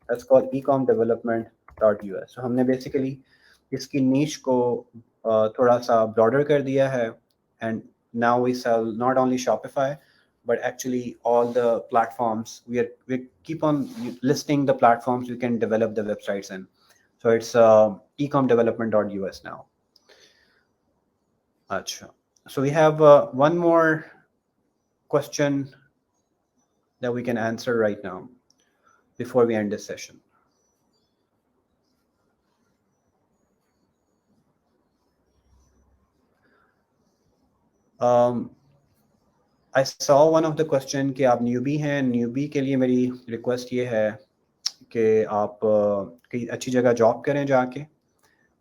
That's called ecomdevelopment.us. So ہم نے بیسیکلی اس کی نیش کو تھوڑا سا براڈر کر دیا ہے, and now we sell not only Shopify but actually all the platforms. We keep on listing the platforms you can develop the websites in. So it's ecomdevelopment.us now. Achha. So we have one more question that we can answer right now before we end this session. I saw one of the question کہ آپ نیوبی ہیں. نیوبی کے لیے میری request یہ ہے کہ آپ کہیں اچھی جگہ جاب کریں جا کے,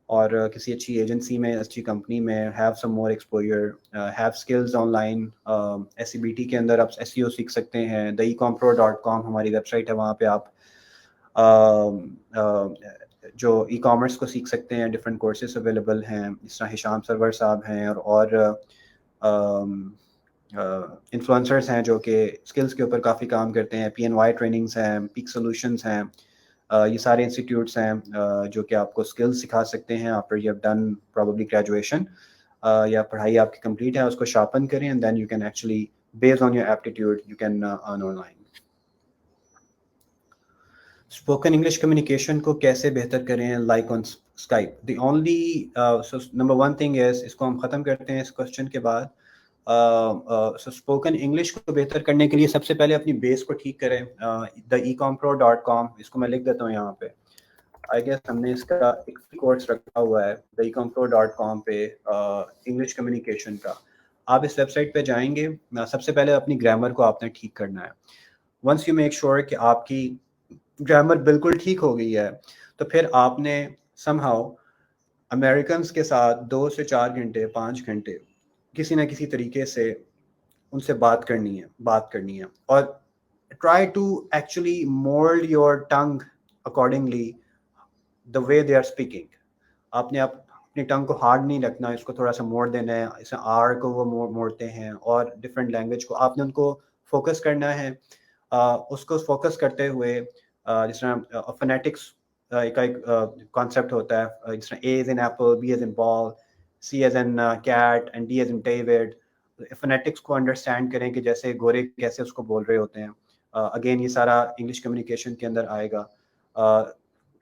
اور کسی اچھی ایجنسی میں, اچھی کمپنی میں, have some more exposure, have skills on line. SCBT کے اندر آپ SEO سیکھ سکتے ہیں. theecompro.com ہماری ویب سائٹ ہے, وہاں پہ آپ جو ای کامرس کو سیکھ سکتے ہیں. ڈفرینٹ کورسز اویلیبل ہیں, جس طرح ہشام سرور صاحب ہیں, اور انفلوئنسرس ہیں جو کہ اسکلس کے اوپر کافی کام کرتے ہیں. PNY ٹریننگس ہیں, پیک سولوشنس ہیں. یہ سارے انسٹیٹیوٹس ہیں جو کہ آپ کو اسکلس سکھا سکتے ہیں after you have done probably graduation. या पढ़ाई आपकी कंप्लीट है उसको शार्पन करें and then you can actually based on your aptitude you can earn online. Spoken English communication को कैसे बेहतर करें like on Skype? The only number one thing is, इसको हम ख़त्म करते हैं इस क्वेश्चन के बाद। स्पोकन इंग्लिश को बेहतर करने के लिए सबसे पहले अपनी बेस को ठीक करें। द ecomPro.com, इसको मैं लिख देता हूँ यहाँ पे। आई गेस हमने इसका एक कोर्स रखा हुआ है द ecomPro.com पे इंग्लिश कम्युनिकेशन का। आप इस वेबसाइट पे जाएंगे, सबसे पहले अपनी ग्रामर को आपने ठीक करना है। वंस यू मेक श्योर कि आपकी ग्रामर बिल्कुल ठीक हो गई है, तो फिर आपने समहाउ अमेरिकन्स के साथ 2 से 4 घंटे 5 घंटे किसी ना किसी तरीके से उनसे बात करनी है और try to actually mould your tongue accordingly the way they are speaking. आपने अपनी टंग को हार्ड नहीं रखना, इसको थोड़ा सा मोड़ देना है। इसे आर को वो मोड़ते हैं और डिफरेंट लैंग्वेज को आपने उनको फोकस करना है। उसको फोकस करते हुए जिस तरह फोनेटिक्स एक कॉन्सेप्ट होता है, जिस तरह A as in apple, B as in ball, C as in cat and D as in David. Phonetics को अंडरस्टैंड करें कि जैसे गोरे कैसे उसको बोल रहे होते हैं। अगेन ये सारा इंग्लिश कम्युनिकेशन के अंदर आएगा।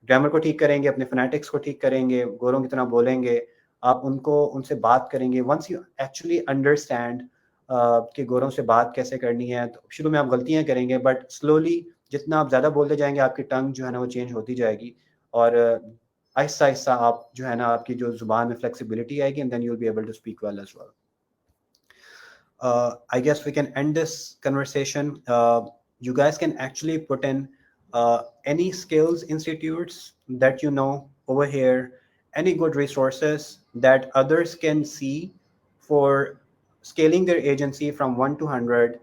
ग्रामर को ठीक करेंगे, अपने फोनेटिक्स को ठीक करेंगे, गोरों की तरह बोलेंगे, आप उनसे बात करेंगे। वंस यू एक्चुअली अंडरस्टैंड कि गोरों से बात कैसे करनी है, तो शुरू में आप गलतियां करेंगे, बट स्लोली जितना आप ज़्यादा बोलते जाएंगे आपकी टंग जो है ना वो चेंज होती जाएगी और आहिस्ता आहिस्ता आप जो है ना आपकी जो ज़ुबान में फ्लेक्सिबिलिटी आएगी and then you will be able to speak well as well. I guess we can end this conversation. You guys can actually put in any skills institutes that you know over here, any good resources that others can see for scaling their agency from 1 to 100,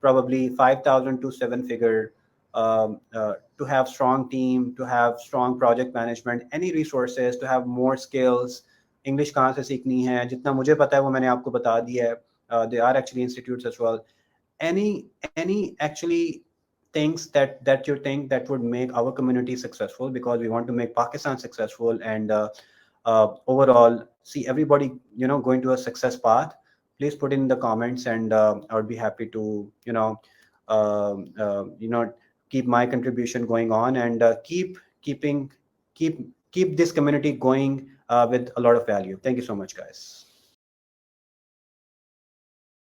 probably 5,000 to 7-figure, to have strong team, to have strong project management, any resources, to have more skills. English कहाँ से सीखनी है, जितना मुझे पता है वो मैंने आपको बता दिया है. There are actually institutes as well. Any actually things that you think that would make our community successful, because we want to make Pakistan successful and overall see everybody going to a success path. Please put in the comments and I would be happy to keep my contribution going on and keep this community going with a lot of value. Thank you so much, guys.